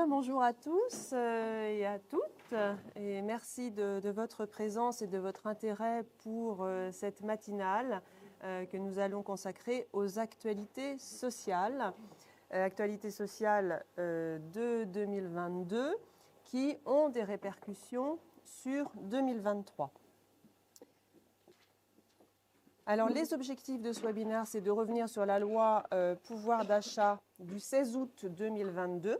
bien, bonjour à tous et à toutes, et merci de votre présence et de votre intérêt pour cette matinale que nous allons consacrer aux actualités sociales de 2022 qui ont des répercussions sur 2023. Alors, les objectifs de ce webinaire, c'est de revenir sur la loi pouvoir d'achat du 16 août 2022,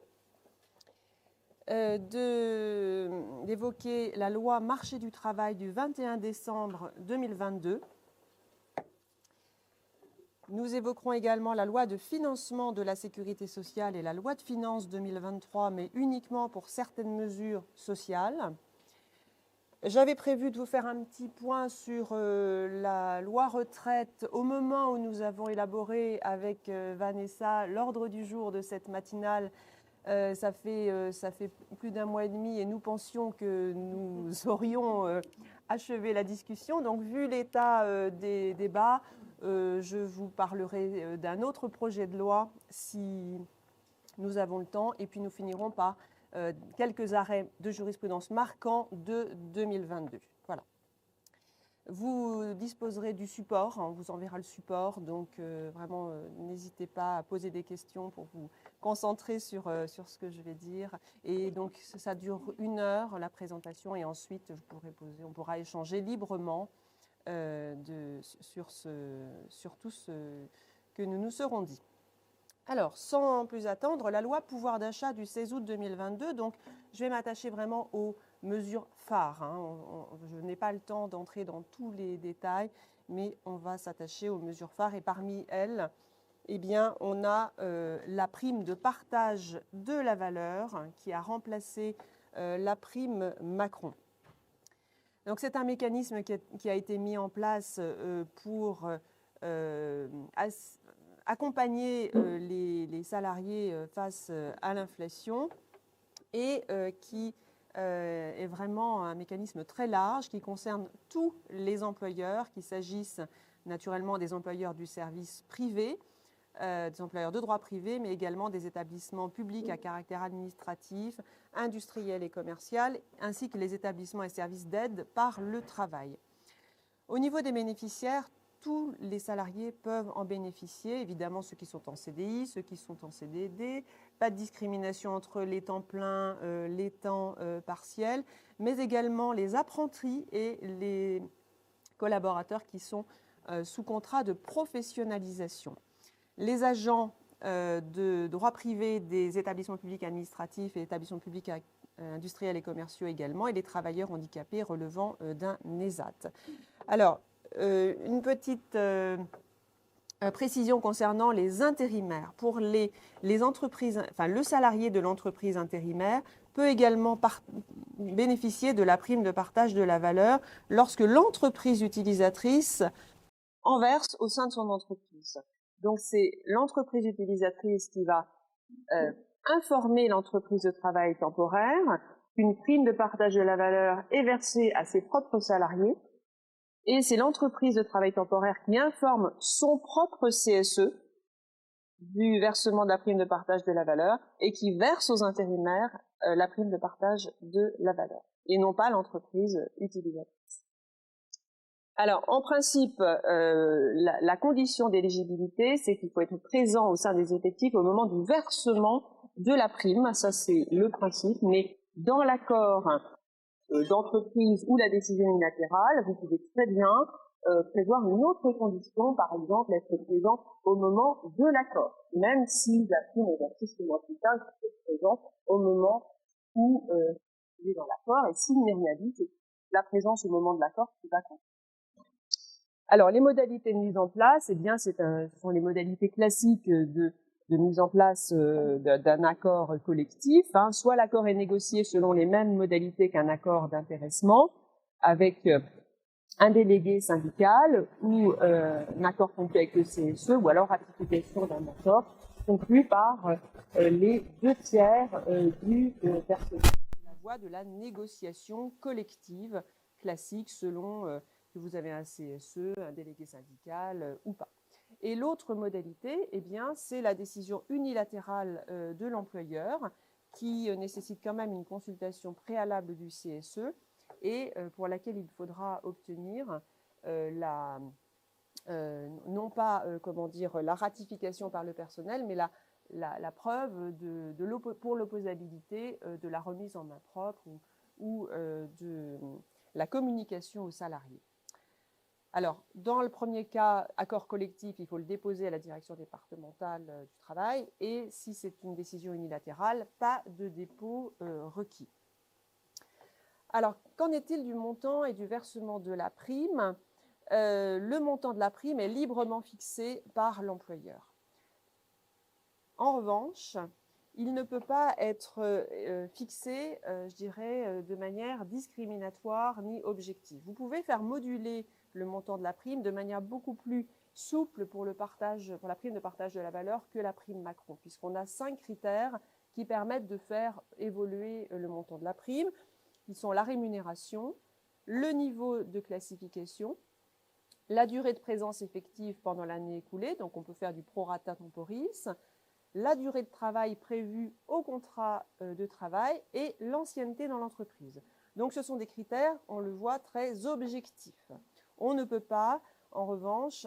d'évoquer la loi marché du travail du 21 décembre 2022. Nous évoquerons également la loi de financement de la sécurité sociale et la loi de finances 2023, mais uniquement pour certaines mesures sociales. J'avais prévu de vous faire un petit point sur la loi retraite au moment où nous avons élaboré avec Vanessa l'ordre du jour de cette matinale. Ça fait plus d'un mois et demi et nous pensions que nous aurions achevé la discussion. Donc, vu l'état des débats, je vous parlerai d'un autre projet de loi si nous avons le temps. Et puis, nous finirons par quelques arrêts de jurisprudence marquants de 2022. Voilà. Vous disposerez du support, on vous enverra le support, donc vraiment n'hésitez pas à poser des questions pour vous concentrer sur ce que je vais dire. Et donc ça dure 1 heure la présentation et ensuite on pourra échanger librement sur tout ce que nous nous serons dit. Alors, sans plus attendre, la loi pouvoir d'achat du 16 août 2022, donc je vais m'attacher vraiment aux mesures phares. Je n'ai pas le temps d'entrer dans tous les détails, mais on va s'attacher aux mesures phares. Et parmi elles, eh bien, on a la prime de partage de la valeur qui a remplacé la prime Macron. Donc, c'est un mécanisme qui a été mis en place pour accompagner les salariés face à l'inflation et qui est vraiment un mécanisme très large qui concerne tous les employeurs, qu'il s'agisse naturellement des employeurs du service privé, des employeurs de droit privé, mais également des établissements publics à caractère administratif, industriel et commercial, ainsi que les établissements et services d'aide par le travail. Au niveau des bénéficiaires, tous les salariés peuvent en bénéficier, évidemment ceux qui sont en CDI, ceux qui sont en CDD, pas de discrimination entre les temps pleins, les temps partiels, mais également les apprentis et les collaborateurs qui sont sous contrat de professionnalisation. Les agents de droit privé des établissements publics administratifs et établissements publics industriels et commerciaux également, et les travailleurs handicapés relevant d'un ESAT. Alors, une petite précision concernant les intérimaires. Pour les entreprises, enfin le salarié de l'entreprise intérimaire peut également bénéficier de la prime de partage de la valeur lorsque l'entreprise utilisatrice en verse au sein de son entreprise. Donc c'est l'entreprise utilisatrice qui va informer l'entreprise de travail temporaire qu'une prime de partage de la valeur est versée à ses propres salariés. Et c'est l'entreprise de travail temporaire qui informe son propre CSE du versement de la prime de partage de la valeur et qui verse aux intérimaires la prime de partage de la valeur, et non pas l'entreprise utilisatrice. Alors, en principe, la condition d'éligibilité, c'est qu'il faut être présent au sein des effectifs au moment du versement de la prime. Ça, c'est le principe, mais dans l'accord d'entreprise ou la décision unilatérale, vous pouvez très bien prévoir une autre condition, par exemple être présent au moment de l'accord, même si la prime est versée 6 mois plus tard, vous êtes présent au moment où vous êtes dans l'accord, et s'il n'est rien dit, c'est la présence au moment de l'accord qui va compter. Alors, les modalités de mise en place, eh bien, ce sont les modalités classiques de mise en place d'un accord collectif. Soit l'accord est négocié selon les mêmes modalités qu'un accord d'intéressement, avec un délégué syndical ou un accord conclu avec le CSE, ou alors ratification d'un accord conclu par les 2/3 du personnel. La voie de la négociation collective classique selon que vous avez un CSE, un délégué syndical ou pas. Et l'autre modalité, eh bien, c'est la décision unilatérale de l'employeur qui nécessite quand même une consultation préalable du CSE et pour laquelle il faudra obtenir non pas la ratification par le personnel, mais la preuve pour l'opposabilité de la remise en main propre ou de la communication aux salariés. Alors, dans le premier cas, accord collectif, il faut le déposer à la direction départementale du travail et si c'est une décision unilatérale, pas de dépôt requis. Alors, qu'en est-il du montant et du versement de la prime ? Le montant de la prime est librement fixé par l'employeur. En revanche, il ne peut pas être fixé, je dirais, de manière discriminatoire ni objective. Vous pouvez faire moduler le montant de la prime de manière beaucoup plus souple pour la prime de partage de la valeur que la prime Macron, puisqu'on a 5 critères qui permettent de faire évoluer le montant de la prime, qui sont la rémunération, le niveau de classification, la durée de présence effective pendant l'année écoulée, donc on peut faire du prorata temporis, la durée de travail prévue au contrat de travail et l'ancienneté dans l'entreprise. Donc ce sont des critères, on le voit, très objectifs. On ne peut pas, en revanche,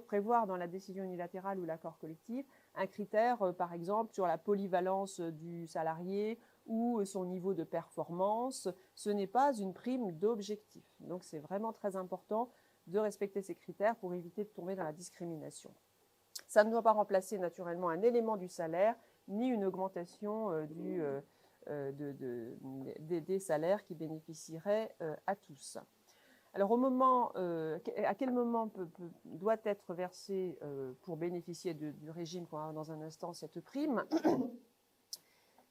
prévoir dans la décision unilatérale ou l'accord collectif un critère, par exemple, sur la polyvalence du salarié ou son niveau de performance. Ce n'est pas une prime d'objectif. Donc c'est vraiment très important de respecter ces critères pour éviter de tomber dans la discrimination. Ça ne doit pas remplacer naturellement un élément du salaire ni une augmentation des salaires qui bénéficieraient à tous. Alors à quel moment doit être versée pour bénéficier du régime qu'on va voir dans un instant cette prime ?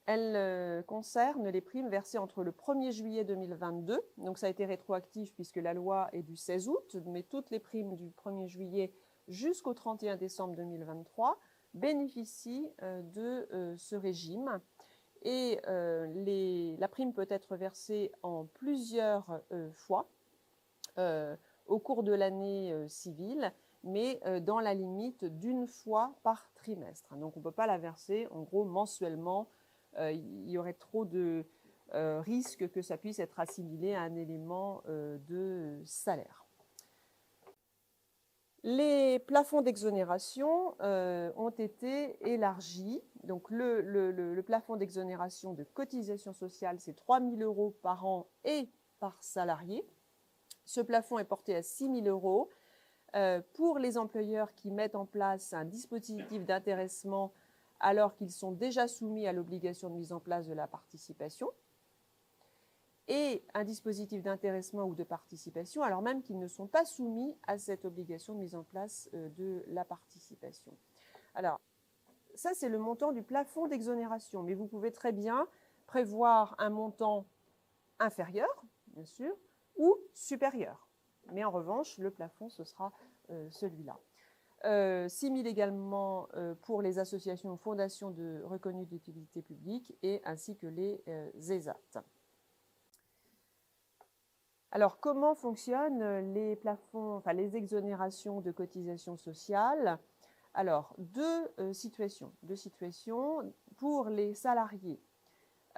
Elle concerne les primes versées entre le 1er juillet 2022, donc ça a été rétroactif puisque la loi est du 16 août, mais toutes les primes du 1er juillet jusqu'au 31 décembre 2023 bénéficient de ce régime. Et la prime peut être versée en plusieurs fois au cours de l'année civile, mais dans la limite d'une fois par trimestre. Donc on ne peut pas la verser en gros mensuellement. Il y aurait trop de risques que ça puisse être assimilé à un élément de salaire. Les plafonds d'exonération ont été élargis. Donc le plafond d'exonération de cotisation sociale, c'est 3 000 € par an et par salarié. Ce plafond est porté à 6 000 € pour les employeurs qui mettent en place un dispositif d'intéressement alors qu'ils sont déjà soumis à l'obligation de mise en place de la participation, et un dispositif d'intéressement ou de participation, alors même qu'ils ne sont pas soumis à cette obligation de mise en place de la participation. Alors, ça, c'est le montant du plafond d'exonération, mais vous pouvez très bien prévoir un montant inférieur, bien sûr, ou supérieur. Mais en revanche, le plafond, ce sera celui-là. 6 000 également pour les associations ou fondations reconnues d'utilité publique et ainsi que les ESAT. Alors, comment fonctionnent les plafonds, les exonérations de cotisations sociales ? Alors, deux situations pour les salariés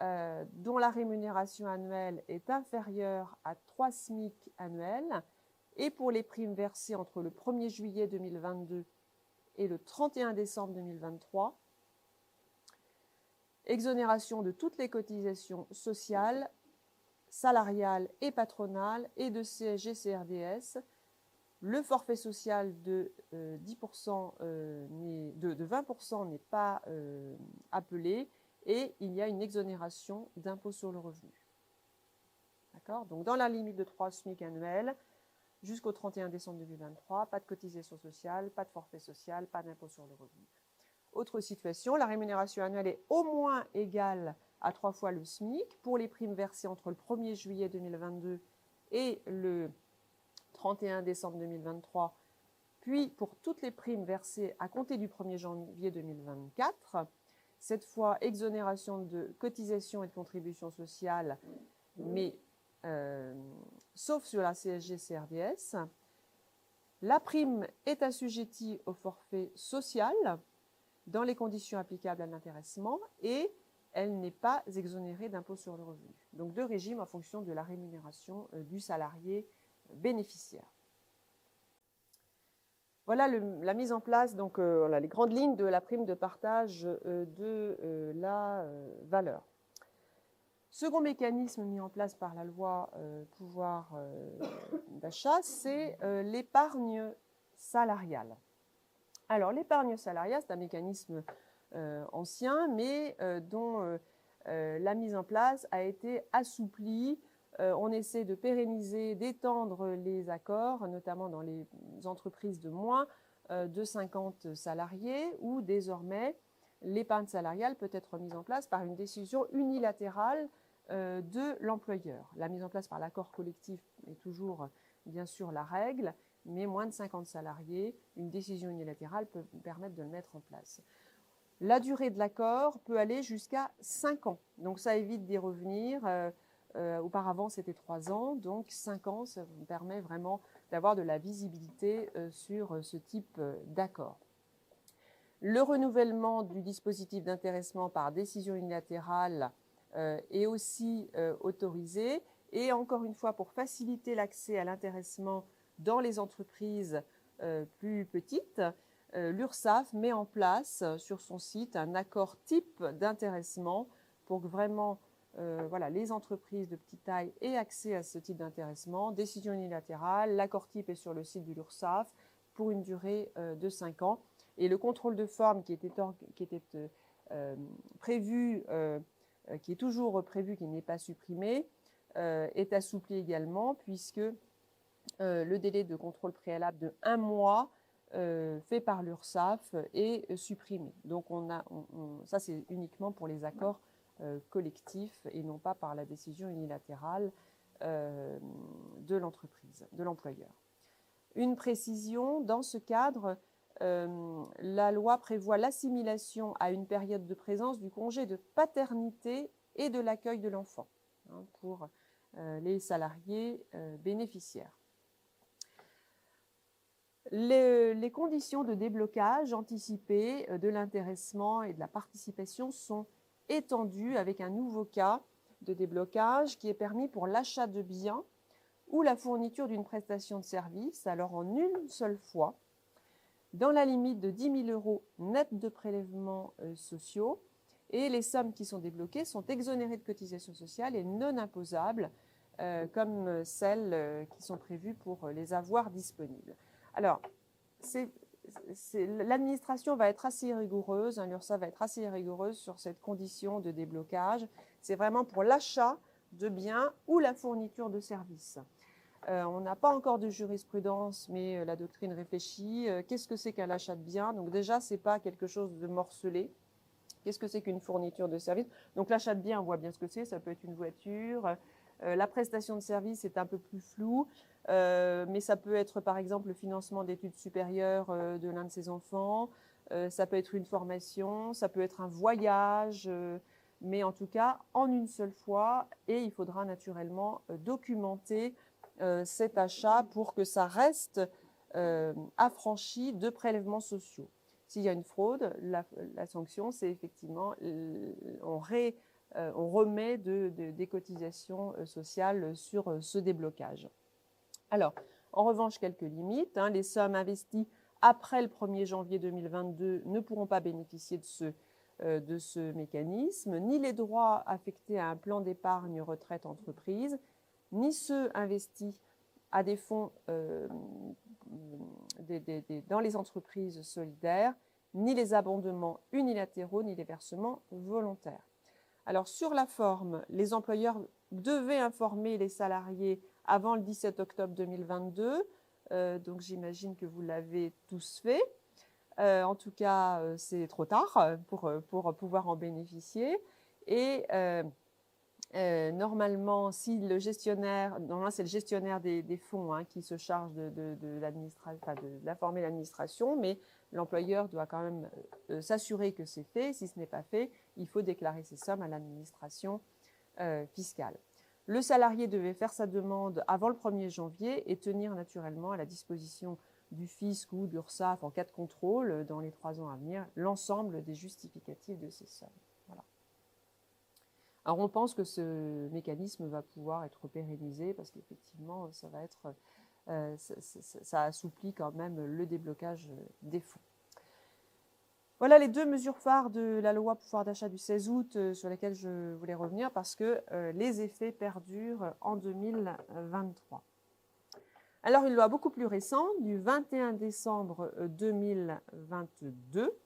dont la rémunération annuelle est inférieure à 3 SMIC annuels et pour les primes versées entre le 1er juillet 2022 et le 31 décembre 2023, exonération de toutes les cotisations sociales, salariales et patronales et de CSG, CRDS. Le forfait social de 20% n'est pas appelé et il y a une exonération d'impôt sur le revenu. D'accord ? Donc dans la limite de 3 SMIC annuels, jusqu'au 31 décembre 2023, pas de cotisation sociale, pas de forfait social, pas d'impôt sur le revenu. Autre situation, la rémunération annuelle est au moins égale à 3 fois le SMIC pour les primes versées entre le 1er juillet 2022 et le 31 décembre 2023, puis pour toutes les primes versées à compter du 1er janvier 2024. Cette fois, exonération de cotisations et de contributions sociales, mais sauf sur la CSG-CRDS. La prime est assujettie au forfait social dans les conditions applicables à l'intéressement et elle n'est pas exonérée d'impôt sur le revenu. Donc deux régimes en fonction de la rémunération du salarié bénéficiaire. Voilà la mise en place, donc voilà, les grandes lignes de la prime de partage de la valeur. Second mécanisme mis en place par la loi pouvoir d'achat, c'est l'épargne salariale. Alors l'épargne salariale, c'est un mécanisme ancien, mais dont la mise en place a été assouplie. On essaie de pérenniser, d'étendre les accords, notamment dans les entreprises de moins de 50 salariés, où désormais l'épargne salariale peut être mise en place par une décision unilatérale de l'employeur. La mise en place par l'accord collectif est toujours, bien sûr, la règle, mais moins de 50 salariés, une décision unilatérale peut permettre de le mettre en place. La durée de l'accord peut aller jusqu'à 5 ans, donc ça évite d'y revenir. Auparavant, c'était 3 ans, donc 5 ans, ça vous permet vraiment d'avoir de la visibilité sur ce type d'accord. Le renouvellement du dispositif d'intéressement par décision unilatérale est aussi autorisé. Et encore une fois, pour faciliter l'accès à l'intéressement dans les entreprises plus petites, l'URSSAF met en place sur son site un accord type d'intéressement pour que vraiment voilà, les entreprises de petite taille aient accès à ce type d'intéressement. Décision unilatérale, l'accord type est sur le site de l'URSSAF pour une durée de 5 ans. Et le contrôle de forme qui était prévu, qui est toujours prévu, qui n'est pas supprimé, est assoupli également, puisque le délai de contrôle préalable de 1 mois fait par l'URSSAF est supprimé. Donc ça, c'est uniquement pour les accords collectifs et non pas par la décision unilatérale de l'entreprise, de l'employeur. Une précision, dans ce cadre, la loi prévoit l'assimilation à une période de présence du congé de paternité et de l'accueil de l'enfant pour les salariés bénéficiaires. Les conditions de déblocage anticipé de l'intéressement et de la participation sont étendues avec un nouveau cas de déblocage qui est permis pour l'achat de biens ou la fourniture d'une prestation de service, alors en une seule fois, dans la limite de 10 000 € net de prélèvements sociaux, et les sommes qui sont débloquées sont exonérées de cotisations sociales et non imposables, comme celles qui sont prévues pour les avoirs disponibles. Alors, l'administration va être assez rigoureuse, l'URSSAF va être assez rigoureuse sur cette condition de déblocage. C'est vraiment pour l'achat de biens ou la fourniture de services. On n'a pas encore de jurisprudence, mais la doctrine réfléchit. Qu'est-ce que c'est qu'un achat de biens? Donc déjà, ce n'est pas quelque chose de morcelé. Qu'est-ce que c'est qu'une fourniture de services? Donc l'achat de biens, on voit bien ce que c'est. Ça peut être une voiture. La prestation de services est un peu plus floue, mais ça peut être par exemple le financement d'études supérieures de l'un de ses enfants. Ça peut être une formation, ça peut être un voyage, mais en tout cas en une seule fois. Et il faudra naturellement documenter cet achat pour que ça reste affranchi de prélèvements sociaux. S'il y a une fraude, la sanction, c'est effectivement, on remet des cotisations sociales sur ce déblocage. Alors, en revanche, quelques limites. Les sommes investies après le 1er janvier 2022 ne pourront pas bénéficier de ce mécanisme, ni les droits affectés à un plan d'épargne retraite entreprise, ni ceux investis à des fonds dans les entreprises solidaires, ni les abondements unilatéraux, ni les versements volontaires. Alors, sur la forme, les employeurs devaient informer les salariés avant le 17 octobre 2022. Donc, j'imagine que vous l'avez tous fait. En tout cas, c'est trop tard pour pouvoir en bénéficier. Et normalement, si le gestionnaire, normalement c'est le gestionnaire des fonds qui se charge d'informer l'administration, mais l'employeur doit quand même s'assurer que c'est fait. Si ce n'est pas fait, il faut déclarer ces sommes à l'administration fiscale. Le salarié devait faire sa demande avant le 1er janvier et tenir naturellement à la disposition du fisc ou de l'URSSAF en cas de contrôle dans les 3 ans à venir l'ensemble des justificatifs de ces sommes. Voilà. Alors on pense que ce mécanisme va pouvoir être pérennisé parce qu'effectivement, ça va être, ça assouplit quand même le déblocage des fonds. Voilà les deux mesures phares de la loi pouvoir d'achat du 16 août sur lesquelles je voulais revenir parce que les effets perdurent en 2023. Alors une loi beaucoup plus récente, du 21 décembre 2022,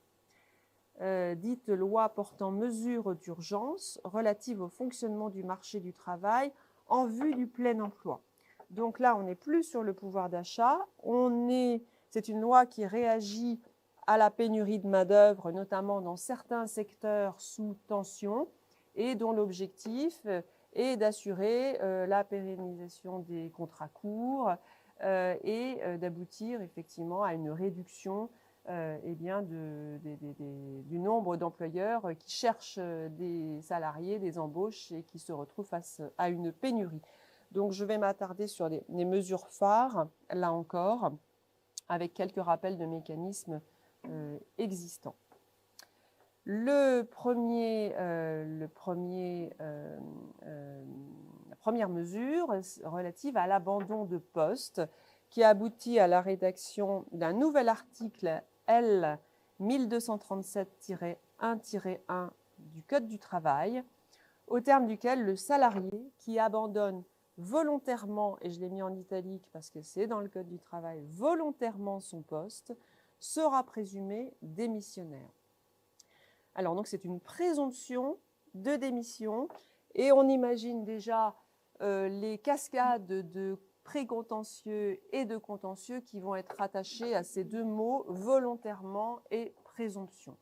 dite loi portant mesures d'urgence relatives au fonctionnement du marché du travail en vue du plein emploi. Donc là, on n'est plus sur le pouvoir d'achat, c'est une loi qui réagit à la pénurie de main-d'œuvre, notamment dans certains secteurs sous tension, et dont l'objectif est d'assurer la pérennisation des contrats courts et d'aboutir effectivement à une réduction du nombre d'employeurs qui cherchent des salariés, des embauches et qui se retrouvent face à une pénurie. Donc je vais m'attarder sur les mesures phares, là encore, avec quelques rappels de mécanismes existants. La première mesure relative à l'abandon de poste qui aboutit à la rédaction d'un nouvel article L 1237-1-1 du Code du travail, au terme duquel le salarié qui abandonne volontairement, et je l'ai mis en italique parce que c'est dans le Code du travail, volontairement son poste, sera présumé démissionnaire. Alors, donc, c'est une présomption de démission et on imagine déjà les cascades de précontentieux et de contentieux qui vont être rattachés à ces deux mots, volontairement et présomption.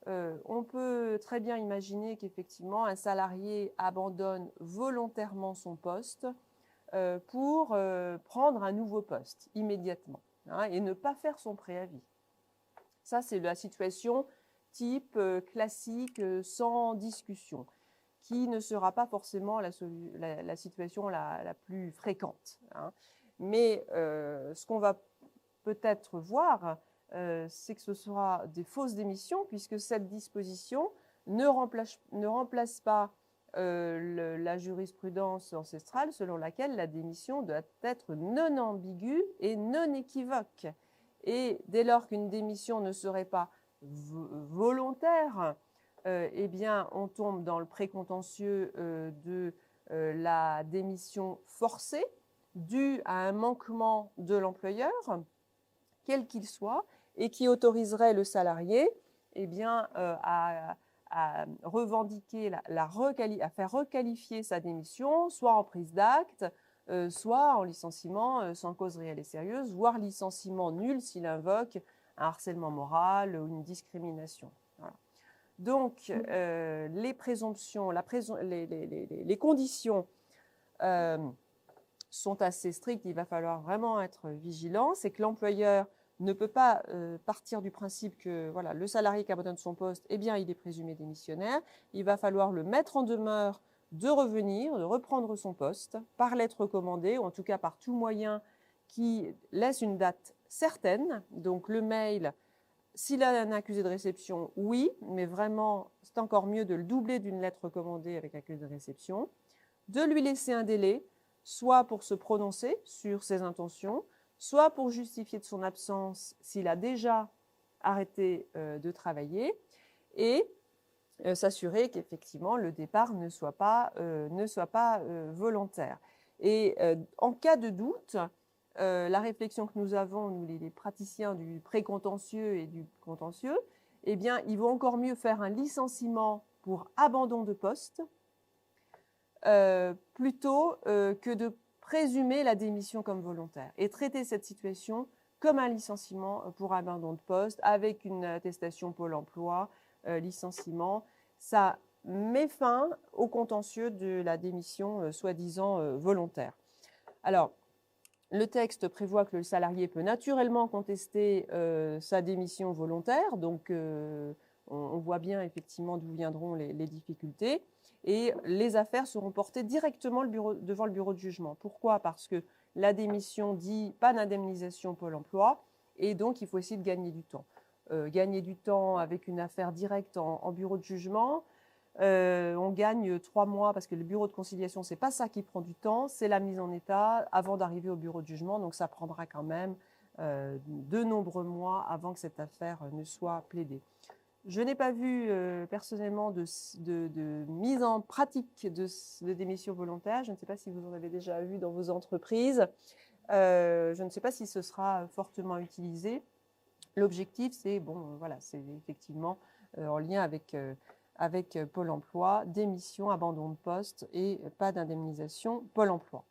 On peut très bien imaginer qu'effectivement, un salarié abandonne volontairement son poste pour prendre un nouveau poste immédiatement et ne pas faire son préavis. Ça, c'est la situation type classique, sans discussion, qui ne sera pas forcément la situation la plus fréquente. Mais ce qu'on va peut-être voir, c'est que ce sera des fausses démissions, puisque cette disposition ne remplace pas la jurisprudence ancestrale selon laquelle la démission doit être non ambiguë et non équivoque. Et dès lors qu'une démission ne serait pas volontaire, eh bien, on tombe dans le précontentieux de la démission forcée due à un manquement de l'employeur, quel qu'il soit, et qui autoriserait le salarié eh bien, à revendiquer, à faire requalifier sa démission, soit en prise d'acte, soit en licenciement sans cause réelle et sérieuse, voire licenciement nul s'il invoque un harcèlement moral ou une discrimination. Voilà. Donc, les présomptions, les conditions sont assez strictes. Il va falloir vraiment être vigilant. C'est que l'employeur ne peut pas partir du principe que voilà, le salarié qui abandonne son poste, eh bien, il est présumé démissionnaire. Il va falloir le mettre en demeure de revenir, de reprendre son poste par lettre recommandée, ou en tout cas par tout moyen qui laisse une date certaine. Donc le mail, s'il a un accusé de réception, oui, mais vraiment, c'est encore mieux de le doubler d'une lettre recommandée avec accusé de réception, de lui laisser un délai, soit pour se prononcer sur ses intentions, soit pour justifier de son absence s'il a déjà arrêté de travailler, et s'assurer qu'effectivement le départ ne soit pas volontaire. Et en cas de doute, la réflexion que nous avons, nous les praticiens du précontentieux et du contentieux, eh bien, il vaut encore mieux faire un licenciement pour abandon de poste plutôt que de présumer la démission comme volontaire et traiter cette situation comme un licenciement pour abandon de poste avec une attestation Pôle emploi, licenciement. Ça met fin au contentieux de la démission soi-disant volontaire. Alors, le texte prévoit que le salarié peut naturellement contester sa démission volontaire, donc on voit bien effectivement d'où viendront les difficultés, et les affaires seront portées directement devant le bureau de jugement. Pourquoi ? Parce que la démission dit pas d'indemnisation Pôle emploi, et donc il faut essayer de gagner du temps. Gagner du temps avec une affaire directe en bureau de jugement, On gagne 3 mois parce que le bureau de conciliation, ce n'est pas ça qui prend du temps, c'est la mise en état avant d'arriver au bureau de jugement. Donc, ça prendra quand même de nombreux mois avant que cette affaire ne soit plaidée. Je n'ai pas vu personnellement de mise en pratique de démission volontaire. Je ne sais pas si vous en avez déjà vu dans vos entreprises. Je ne sais pas si ce sera fortement utilisé. L'objectif, c'est voilà, c'est effectivement en lien avec Pôle emploi, démission, abandon de poste et pas d'indemnisation Pôle emploi.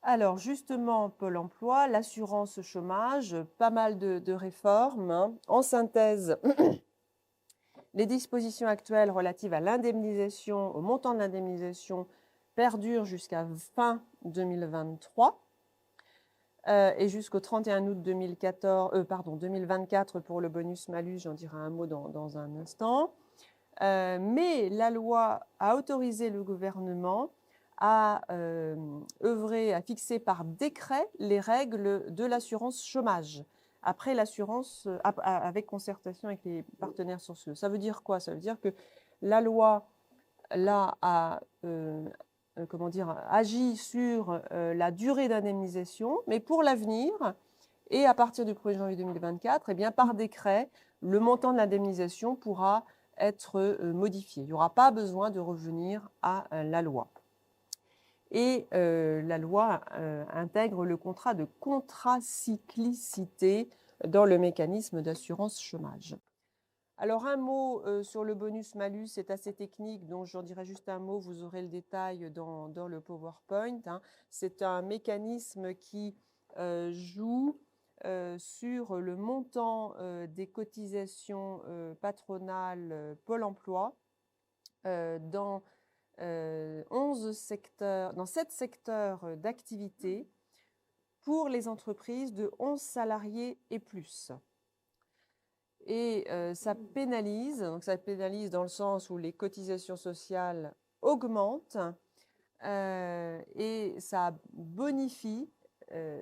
Alors justement, Pôle emploi, l'assurance chômage, pas mal de réformes. Hein. En synthèse, les dispositions actuelles relatives à l'indemnisation, au montant de l'indemnisation, perdurent jusqu'à fin 2023 et jusqu'au 31 août 2024 pour le bonus-malus, j'en dirai un mot dans un instant. Mais la loi a autorisé le gouvernement à œuvrer, à fixer par décret les règles de l'assurance chômage, après l'assurance, avec concertation avec les partenaires sociaux. Ça veut dire quoi? Ça veut dire que la loi, là, a agit sur la durée d'indemnisation, mais pour l'avenir, et à partir du 1er janvier 2024, eh bien, par décret, le montant de l'indemnisation pourra être modifié. Il n'y aura pas besoin de revenir à la loi. Et la loi intègre le contrat de contracyclicité dans le mécanisme d'assurance chômage. Alors un mot sur le bonus-malus, c'est assez technique, donc j'en dirai juste un mot, vous aurez le détail dans le PowerPoint. Hein. C'est un mécanisme qui joue sur le montant des cotisations patronales Pôle emploi dans 11 secteurs, dans 7 secteurs d'activité pour les entreprises de 11 salariés et plus. Et ça pénalise dans le sens où les cotisations sociales augmentent et ça bonifie,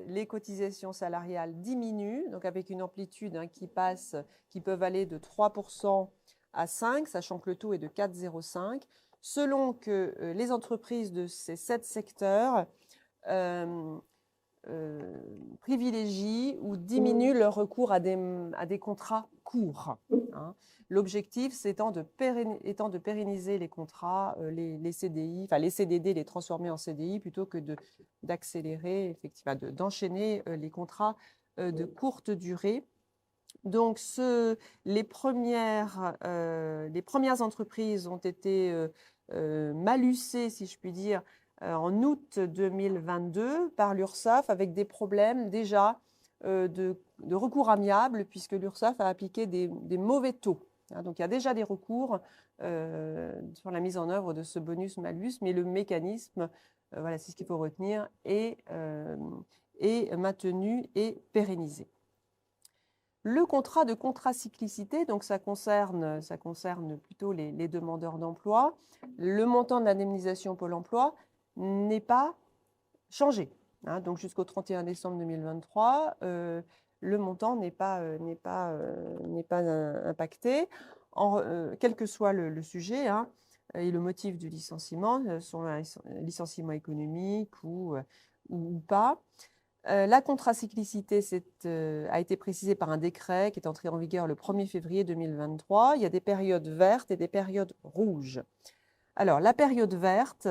les cotisations salariales diminuent, donc avec une amplitude qui peuvent aller de 3% à 5%, sachant que le taux est de 4,05%, selon que les entreprises de ces 7 secteurs privilégient ou diminuent leur recours à des contrats courts. Hein. L'objectif étant de pérenniser les contrats, les CDI, enfin les CDD, les transformer en CDI plutôt que d'accélérer, effectivement, d'enchaîner les contrats de courte durée. Donc, les premières entreprises ont été malucées, si je puis dire, en août 2022 par l'URSSAF avec des problèmes déjà de recours amiable puisque l'URSSAF a appliqué des mauvais taux. Hein, donc, il y a déjà des recours sur la mise en œuvre de ce bonus-malus, mais le mécanisme, voilà, c'est ce qu'il faut retenir, est maintenu et pérennisé. Le contrat de contracyclicité, donc ça concerne plutôt les demandeurs d'emploi. Le montant de l'indemnisation Pôle emploi n'est pas changé. Hein, donc jusqu'au 31 décembre 2023, le montant n'est pas impacté, quel que soit le sujet hein, et le motif du licenciement, son licenciement économique ou pas. La contracyclicité a été précisée par un décret qui est entré en vigueur le 1er février 2023. Il y a des périodes vertes et des périodes rouges. Alors, la période verte,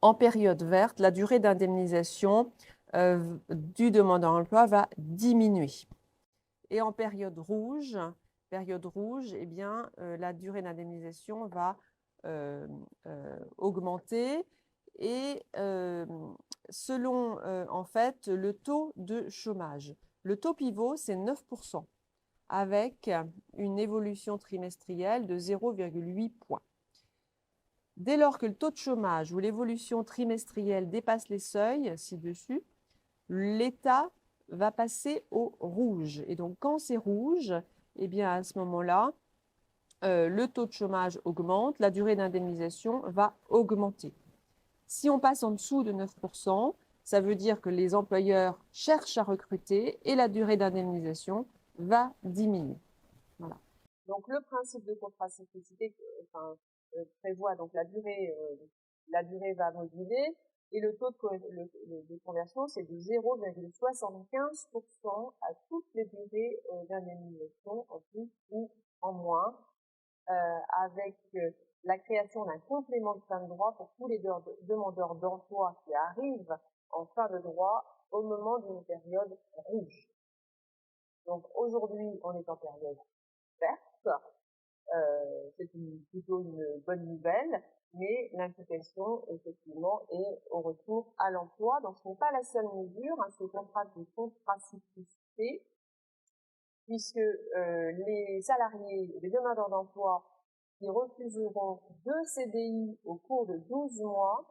en période verte, la durée d'indemnisation du demandeur d'emploi va diminuer. Et en période rouge, eh bien, la durée d'indemnisation va augmenter. Et selon en fait le taux de chômage. Le taux pivot, c'est 9% avec une évolution trimestrielle de 0,8 points. Dès lors que le taux de chômage ou l'évolution trimestrielle dépasse les seuils ci-dessus, l'État va passer au rouge. Et donc, quand c'est rouge, eh bien, à ce moment-là, le taux de chômage augmente, la durée d'indemnisation va augmenter. Si on passe en dessous de 9%, ça veut dire que les employeurs cherchent à recruter et la durée d'indemnisation va diminuer. Voilà. Donc le principe de contrat cyclicité prévoit donc la durée va moduler et le taux de conversion c'est de 0,75 à toutes les durées d'indemnisation en plus ou en moins, avec la création d'un complément de fin de droit pour tous les demandeurs d'emploi qui arrivent en fin de droit au moment d'une période rouge. Donc aujourd'hui, on est en période verte, c'est plutôt une bonne nouvelle, mais l'implication, effectivement, est au retour à l'emploi. Donc ce n'est pas la seule mesure, ce contrat de contracyclicité, puisque les salariés, les demandeurs d'emploi qui refuseront 2 CDI au cours de 12 mois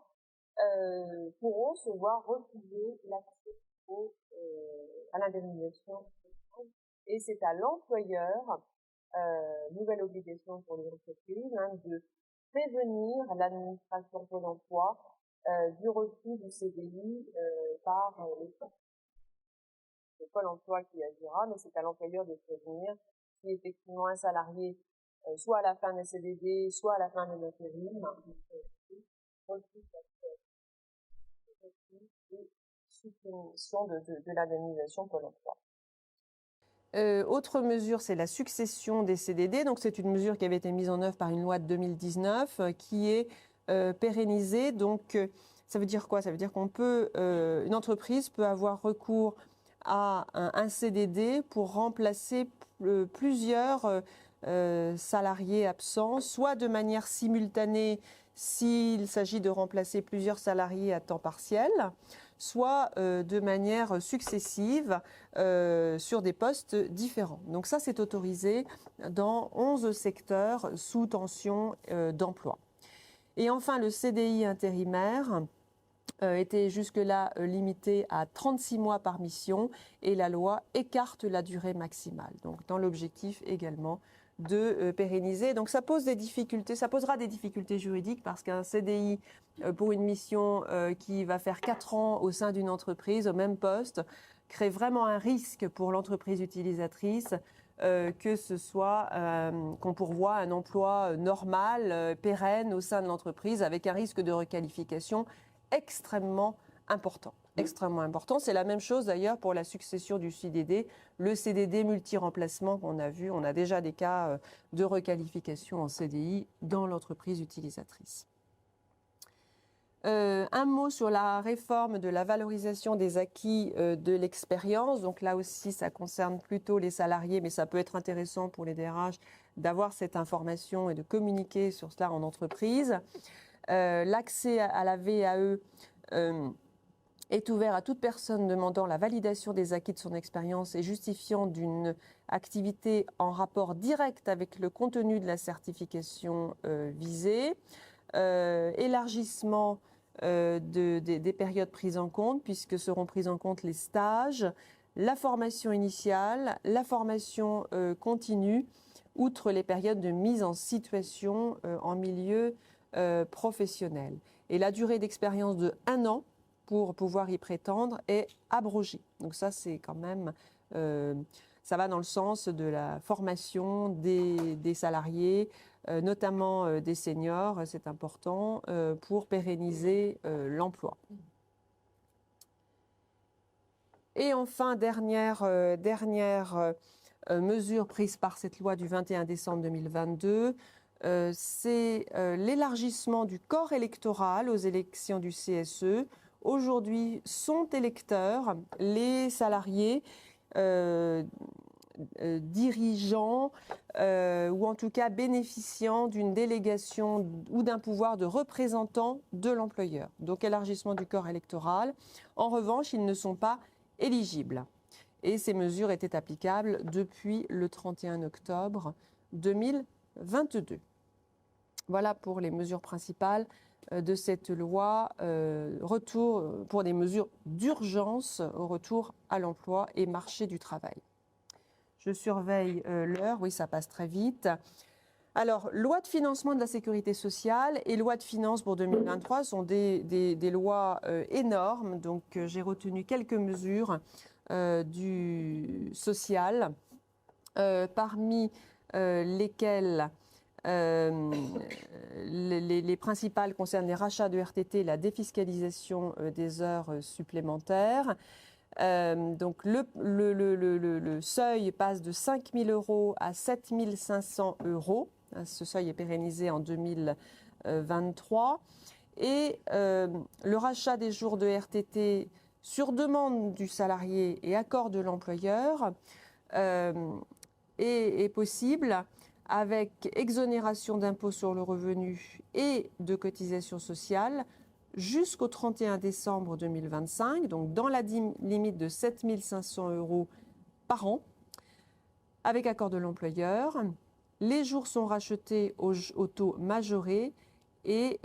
pourront se voir refuser l'accès à l'indemnisation. Et c'est à l'employeur, nouvelle obligation pour les entreprises, de prévenir l'administration Pôle emploi du refus du CDI par l'État. C'est Pôle emploi qui agira, mais c'est à l'employeur de prévenir si effectivement un salarié, soit à la fin d'un CDD, soit à la fin d'un intérim, refuse et suppression de l'indemnisation Pôle emploi. Autre mesure, c'est la succession des CDD. Donc, c'est une mesure qui avait été mise en œuvre par une loi de 2019 qui est pérennisée. Donc, ça veut dire quoi? Ça veut dire qu'on peut, une entreprise peut avoir recours à un CDD pour remplacer plusieurs salariés absents, soit de manière simultanée s'il s'agit de remplacer plusieurs salariés à temps partiel, soit de manière successive sur des postes différents. Donc ça, c'est autorisé dans 11 secteurs sous tension d'emploi. Et enfin, le CDI intérimaire était jusque-là limité à 36 mois par mission et la loi écarte la durée maximale. Donc dans l'objectif également de pérenniser. Donc ça pose des difficultés, ça posera des difficultés juridiques parce qu'un CDI pour une mission qui va faire 4 ans au sein d'une entreprise au même poste crée vraiment un risque pour l'entreprise utilisatrice que ce soit qu'on pourvoie un emploi normal, pérenne au sein de l'entreprise avec un risque de requalification extrêmement important. Extrêmement important. C'est la même chose d'ailleurs pour la succession du CDD. Le CDD multi-remplacement qu'on a vu, on a déjà des cas de requalification en CDI dans l'entreprise utilisatrice. Un mot sur la réforme de la valorisation des acquis de l'expérience. Donc là aussi, ça concerne plutôt les salariés, mais ça peut être intéressant pour les DRH d'avoir cette information et de communiquer sur cela en entreprise. L'accès à la VAE est ouvert à toute personne demandant la validation des acquis de son expérience et justifiant d'une activité en rapport direct avec le contenu de la certification visée. Élargissement des périodes prises en compte, puisque seront prises en compte les stages, la formation initiale, la formation continue, outre les périodes de mise en situation en milieu professionnel. Et la durée d'expérience de 1 an pour pouvoir y prétendre est abrogée. Donc ça, c'est quand même, ça va dans le sens de la formation des salariés, notamment des seniors, c'est important, pour pérenniser l'emploi. Et enfin, dernière mesure prise par cette loi du 21 décembre 2022, c'est l'élargissement du corps électoral aux élections du CSE. Aujourd'hui, sont électeurs les salariés dirigeants ou en tout cas bénéficiant d'une délégation ou d'un pouvoir de représentant de l'employeur. Donc élargissement du corps électoral. En revanche, ils ne sont pas éligibles. Et ces mesures étaient applicables depuis le 31 octobre 2022. Voilà pour les mesures principales de cette loi, retour pour des mesures d'urgence au retour à l'emploi et marché du travail. Je surveille l'heure, oui, ça passe très vite. Alors, loi de financement de la sécurité sociale et loi de finances pour 2023 sont des lois énormes. Donc, j'ai retenu quelques mesures du social. Parmi lesquelles les principales concernent les rachats de RTT, la défiscalisation des heures supplémentaires. Donc le seuil passe de 5 000 € à 7 500 €. Ce seuil est pérennisé en 2023. Et le rachat des jours de RTT sur demande du salarié et accord de l'employeur est possible avec exonération d'impôt sur le revenu et de cotisations sociales jusqu'au 31 décembre 2025, donc dans la limite de 7 500 € par an, avec accord de l'employeur. Les jours sont rachetés au taux majoré et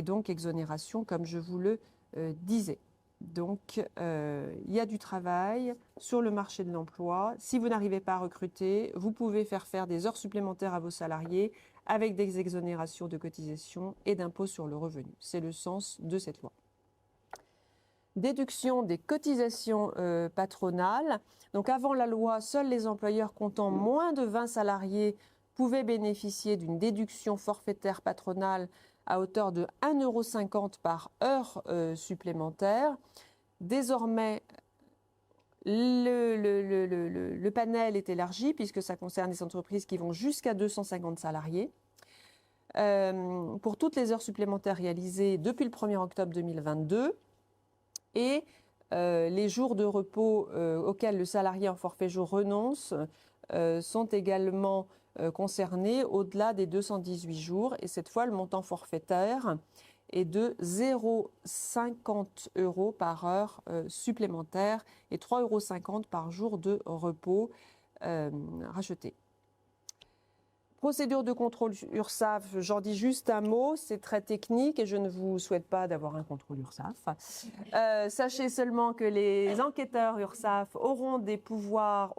donc exonération, comme je vous le disais. Donc, il y a du travail sur le marché de l'emploi. Si vous n'arrivez pas à recruter, vous pouvez faire des heures supplémentaires à vos salariés avec des exonérations de cotisations et d'impôts sur le revenu. C'est le sens de cette loi. Déduction des cotisations patronales. Donc, avant la loi, seuls les employeurs comptant moins de 20 salariés pouvaient bénéficier d'une déduction forfaitaire patronale à hauteur de 1,50 € par heure supplémentaire. Désormais, le panel est élargi puisque ça concerne des entreprises qui vont jusqu'à 250 salariés. Pour toutes les heures supplémentaires réalisées depuis le 1er octobre 2022 et les jours de repos auxquels le salarié en forfait jour renonce sont également concernés au-delà des 218 jours. Et cette fois, le montant forfaitaire est de 0,50 € par heure supplémentaire et 3,50 € par jour de repos racheté. Procédure de contrôle URSSAF, j'en dis juste un mot, c'est très technique et je ne vous souhaite pas d'avoir un contrôle URSSAF. Sachez seulement que les enquêteurs URSSAF ont des pouvoirs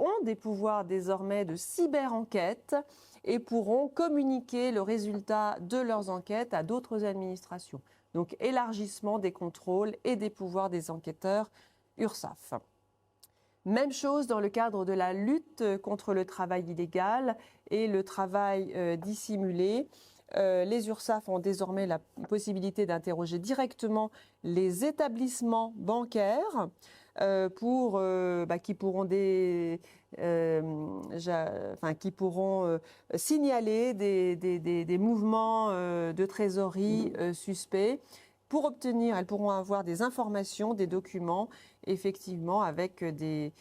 désormais de cyber-enquête et pourront communiquer le résultat de leurs enquêtes à d'autres administrations. Donc élargissement des contrôles et des pouvoirs des enquêteurs URSSAF. Même chose dans le cadre de la lutte contre le travail illégal et le travail dissimulé. Les URSSAF ont désormais la possibilité d'interroger directement les établissements bancaires qui pourront signaler des mouvements de trésorerie suspects. Pour obtenir, elles pourront avoir des informations, des documents, effectivement, avec des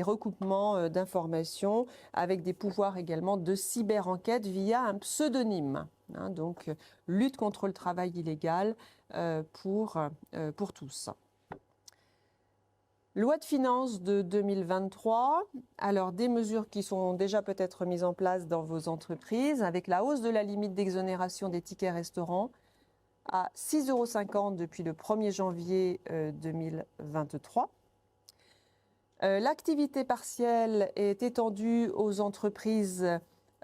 recoupements d'informations, avec des pouvoirs également de cyber-enquête via un pseudonyme. Donc, lutte contre le travail illégal pour tous. Loi de finances de 2023, alors des mesures qui sont déjà peut-être mises en place dans vos entreprises, avec la hausse de la limite d'exonération des tickets restaurants, à 6,50 € depuis le 1er janvier 2023. L'activité partielle est étendue aux entreprises,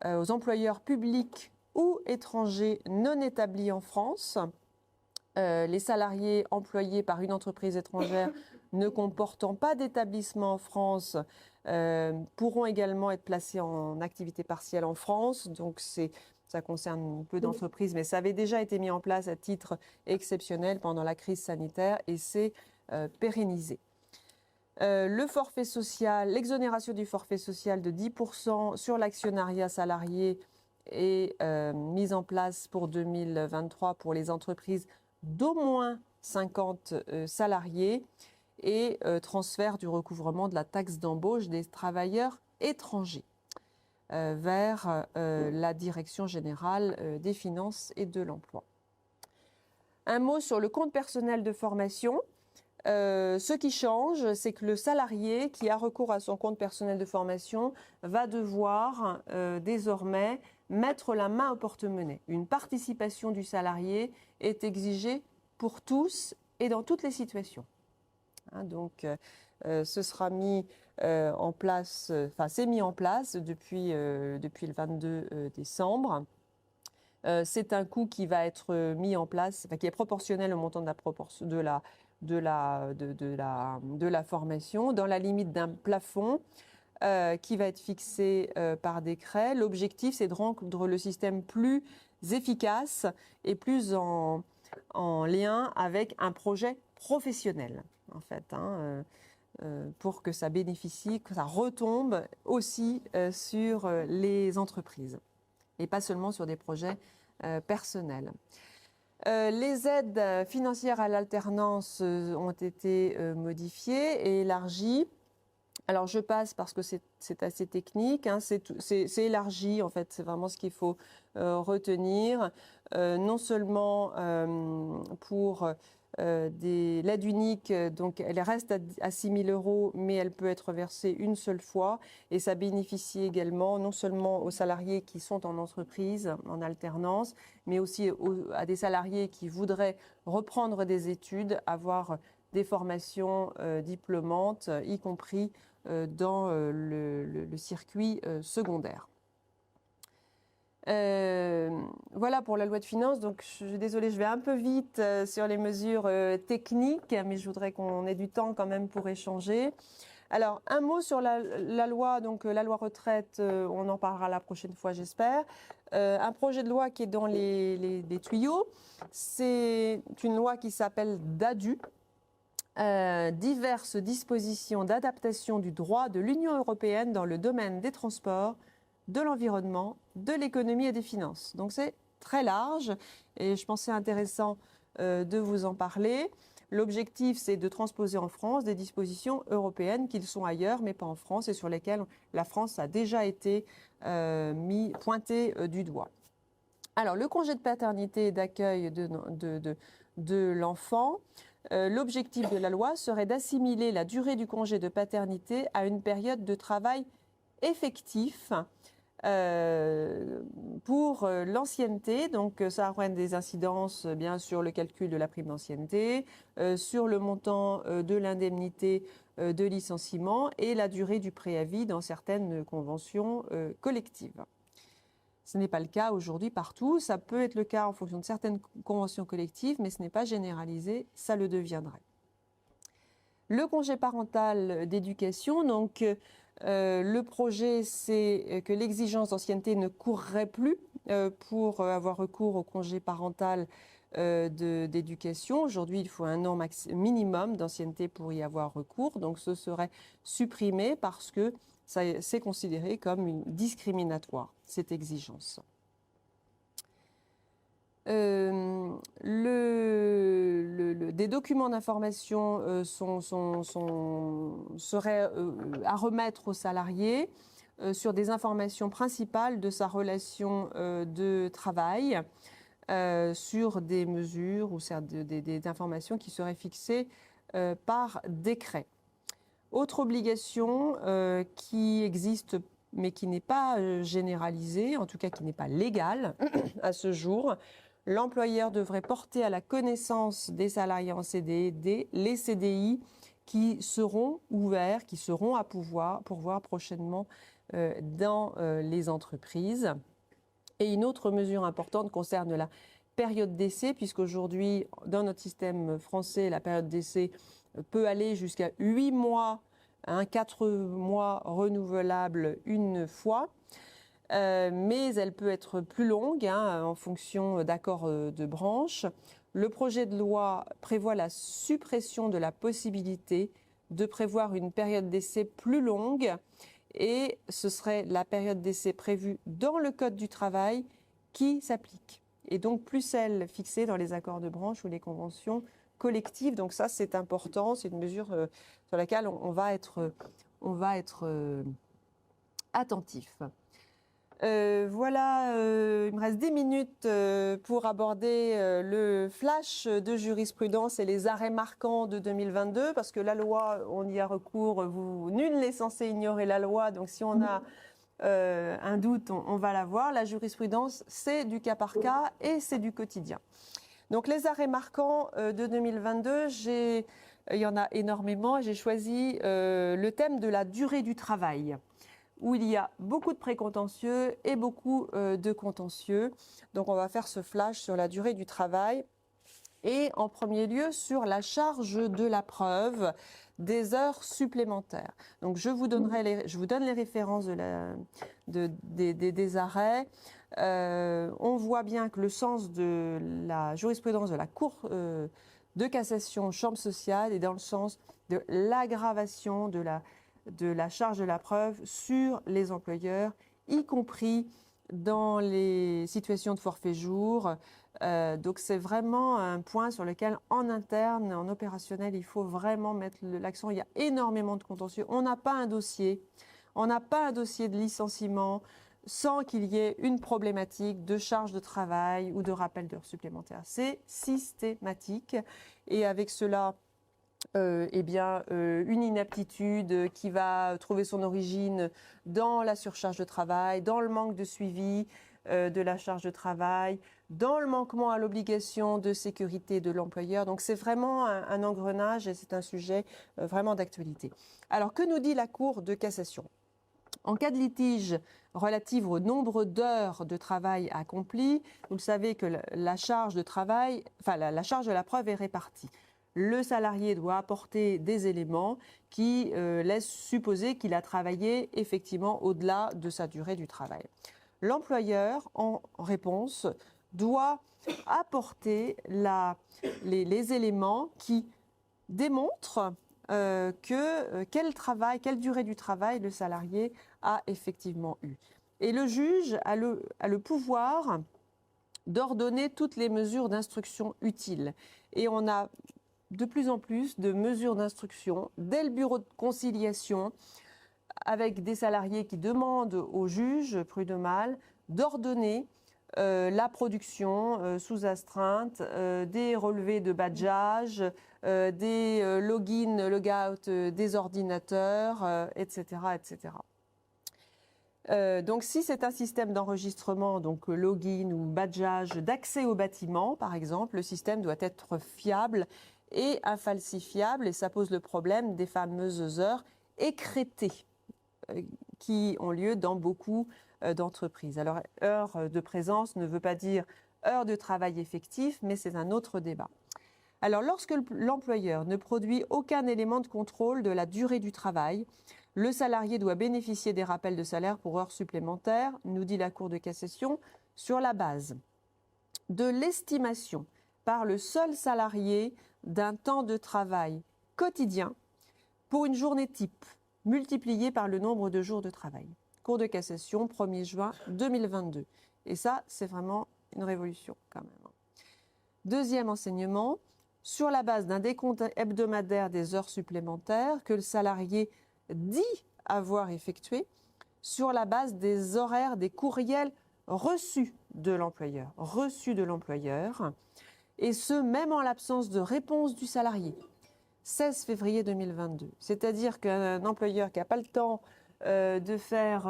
aux employeurs publics ou étrangers non établis en France. Les salariés employés par une entreprise étrangère ne comportant pas d'établissement en France pourront également être placés en activité partielle en France. Donc ça concerne peu d'entreprises, mais ça avait déjà été mis en place à titre exceptionnel pendant la crise sanitaire et c'est pérennisé. Le forfait social, l'exonération du forfait social de 10% sur l'actionnariat salarié est mise en place pour 2023 pour les entreprises d'au moins 50 salariés et transfert du recouvrement de la taxe d'embauche des travailleurs étrangers vers la Direction générale des finances et de l'emploi. Un mot sur le compte personnel de formation. Ce qui change, c'est que le salarié qui a recours à son compte personnel de formation va devoir désormais mettre la main au porte-monnaie. Une participation du salarié est exigée pour tous et dans toutes les situations. Donc, ce sera mis en place, c'est mis en place depuis le 22 décembre. C'est un coût qui va être mis en place, qui est proportionnel au montant de la formation, dans la limite d'un plafond qui va être fixé par décret. L'objectif, c'est de rendre le système plus efficace et plus en lien avec un projet professionnel, en fait, pour que ça bénéficie, que ça retombe aussi sur les entreprises et pas seulement sur des projets personnels. Les aides financières à l'alternance ont été modifiées et élargies. Alors je passe parce que c'est assez technique, c'est élargi en fait, c'est vraiment ce qu'il faut retenir, non seulement pour l'aide unique, donc elle reste à 6 000 €, mais elle peut être versée une seule fois et ça bénéficie également non seulement aux salariés qui sont en entreprise, en alternance, mais aussi à des salariés qui voudraient reprendre des études, avoir des formations diplômantes, y compris dans le circuit secondaire. Voilà pour la loi de finances. Donc, je suis désolée, je vais un peu vite sur les mesures techniques, mais je voudrais qu'on ait du temps quand même pour échanger. Alors, un mot sur la loi, donc la loi retraite, on en parlera la prochaine fois, j'espère. Un projet de loi qui est dans les tuyaux, c'est une loi qui s'appelle DADU, diverses dispositions d'adaptation du droit de l'Union européenne dans le domaine des transports, de l'environnement, de l'économie et des finances. Donc c'est très large et je pensais intéressant de vous en parler. L'objectif, c'est de transposer en France des dispositions européennes qui sont ailleurs, mais pas en France, et sur lesquelles la France a déjà été pointée du doigt. Alors, le congé de paternité et d'accueil de l'enfant, l'objectif de la loi serait d'assimiler la durée du congé de paternité à une période de travail effectif pour l'ancienneté. Donc, ça aura des incidences bien sur le calcul de la prime d'ancienneté, sur le montant de l'indemnité de licenciement et la durée du préavis dans certaines conventions collectives. Ce n'est pas le cas aujourd'hui partout. Ça peut être le cas en fonction de certaines conventions collectives, mais ce n'est pas généralisé, ça le deviendrait. Le congé parental d'éducation, donc le projet, c'est que l'exigence d'ancienneté ne courrait plus pour avoir recours au congé parental d'éducation. Aujourd'hui, il faut un an minimum d'ancienneté pour y avoir recours, donc ce serait supprimé parce que c'est considéré comme une discriminatoire, cette exigence. Des documents d'information seraient à remettre aux salariés sur des informations principales de sa relation de travail, sur des mesures ou des informations qui seraient fixées par décret. Autre obligation qui existe mais qui n'est pas généralisée, en tout cas qui n'est pas légale à ce jour, l'employeur devrait porter à la connaissance des salariés en CDD les CDI qui seront ouverts, qui seront à pourvoir prochainement dans les entreprises. Et une autre mesure importante concerne la période d'essai, puisqu'aujourd'hui, dans notre système français, la période d'essai peut aller jusqu'à 8 mois, 4 mois renouvelables une fois, mais elle peut être plus longue en fonction d'accords de branche. Le projet de loi prévoit la suppression de la possibilité de prévoir une période d'essai plus longue, et ce serait la période d'essai prévue dans le Code du travail qui s'applique, et donc plus celle fixée dans les accords de branche ou les conventions collectives. Donc ça, c'est important, c'est une mesure sur laquelle on va être attentif. Voilà, il me reste 10 minutes pour aborder le flash de jurisprudence et les arrêts marquants de 2022, parce que la loi, on y a recours, nul n'est censé ignorer la loi, donc si on a un doute, on va la voir. La jurisprudence, c'est du cas par cas et c'est du quotidien. Donc les arrêts marquants de 2022, il y en a énormément. J'ai choisi le thème de la durée du travail, où il y a beaucoup de précontentieux et beaucoup de contentieux. Donc on va faire ce flash sur la durée du travail. et en premier lieu sur la charge de la preuve des heures supplémentaires. Donc je vous donne les références des arrêts. On voit bien que le sens de la jurisprudence de la Cour de cassation chambre sociale est dans le sens de l'aggravation de la charge de la preuve sur les employeurs, y compris dans les situations de forfait jour. Donc c'est vraiment un point sur lequel en interne, en opérationnel, il faut vraiment mettre l'accent. Il y a énormément de contentieux. On n'a pas un dossier de licenciement sans qu'il y ait une problématique de charge de travail ou de rappel d'heures supplémentaires. C'est systématique et avec cela, une inaptitude qui va trouver son origine dans la surcharge de travail, dans le manque de suivi de la charge de travail, dans le manquement à l'obligation de sécurité de l'employeur. Donc c'est vraiment un engrenage et c'est un sujet vraiment d'actualité. Alors que nous dit la Cour de cassation ? En cas de litige relatif au nombre d'heures de travail accomplies, vous le savez que la charge de travail, la charge de la preuve est répartie. Le salarié doit apporter des éléments qui laissent supposer qu'il a travaillé effectivement au-delà de sa durée du travail. L'employeur, en réponse, doit apporter les éléments qui démontrent quelle durée du travail le salarié a effectivement eu. Et le juge a le pouvoir d'ordonner toutes les mesures d'instruction utiles. Et on a de plus en plus de mesures d'instruction dès le bureau de conciliation avec des salariés qui demandent au juge prud'homal d'ordonner la production sous astreinte, des relevés de badgeage, des login, logout des ordinateurs, etc., etc. Donc si c'est un système d'enregistrement, donc login ou badgeage d'accès au bâtiment, par exemple, le système doit être fiable et infalsifiable et ça pose le problème des fameuses heures écrêtées qui ont lieu dans beaucoup d'entreprises. Alors, heure de présence ne veut pas dire heure de travail effectif, mais c'est un autre débat. Alors, lorsque l'employeur ne produit aucun élément de contrôle de la durée du travail, le salarié doit bénéficier des rappels de salaire pour heures supplémentaires, nous dit la Cour de cassation, sur la base de l'estimation par le seul salarié d'un temps de travail quotidien pour une journée type, multiplié par le nombre de jours de travail. Cour de cassation, 1er juin 2022. Et ça, c'est vraiment une révolution quand même. Deuxième enseignement, sur la base d'un décompte hebdomadaire des heures supplémentaires que le salarié dit avoir effectué, sur la base des horaires des courriels reçus de l'employeur, et ce, même en l'absence de réponse du salarié. 16 février 2022. C'est-à-dire qu'un employeur qui n'a pas le temps de faire,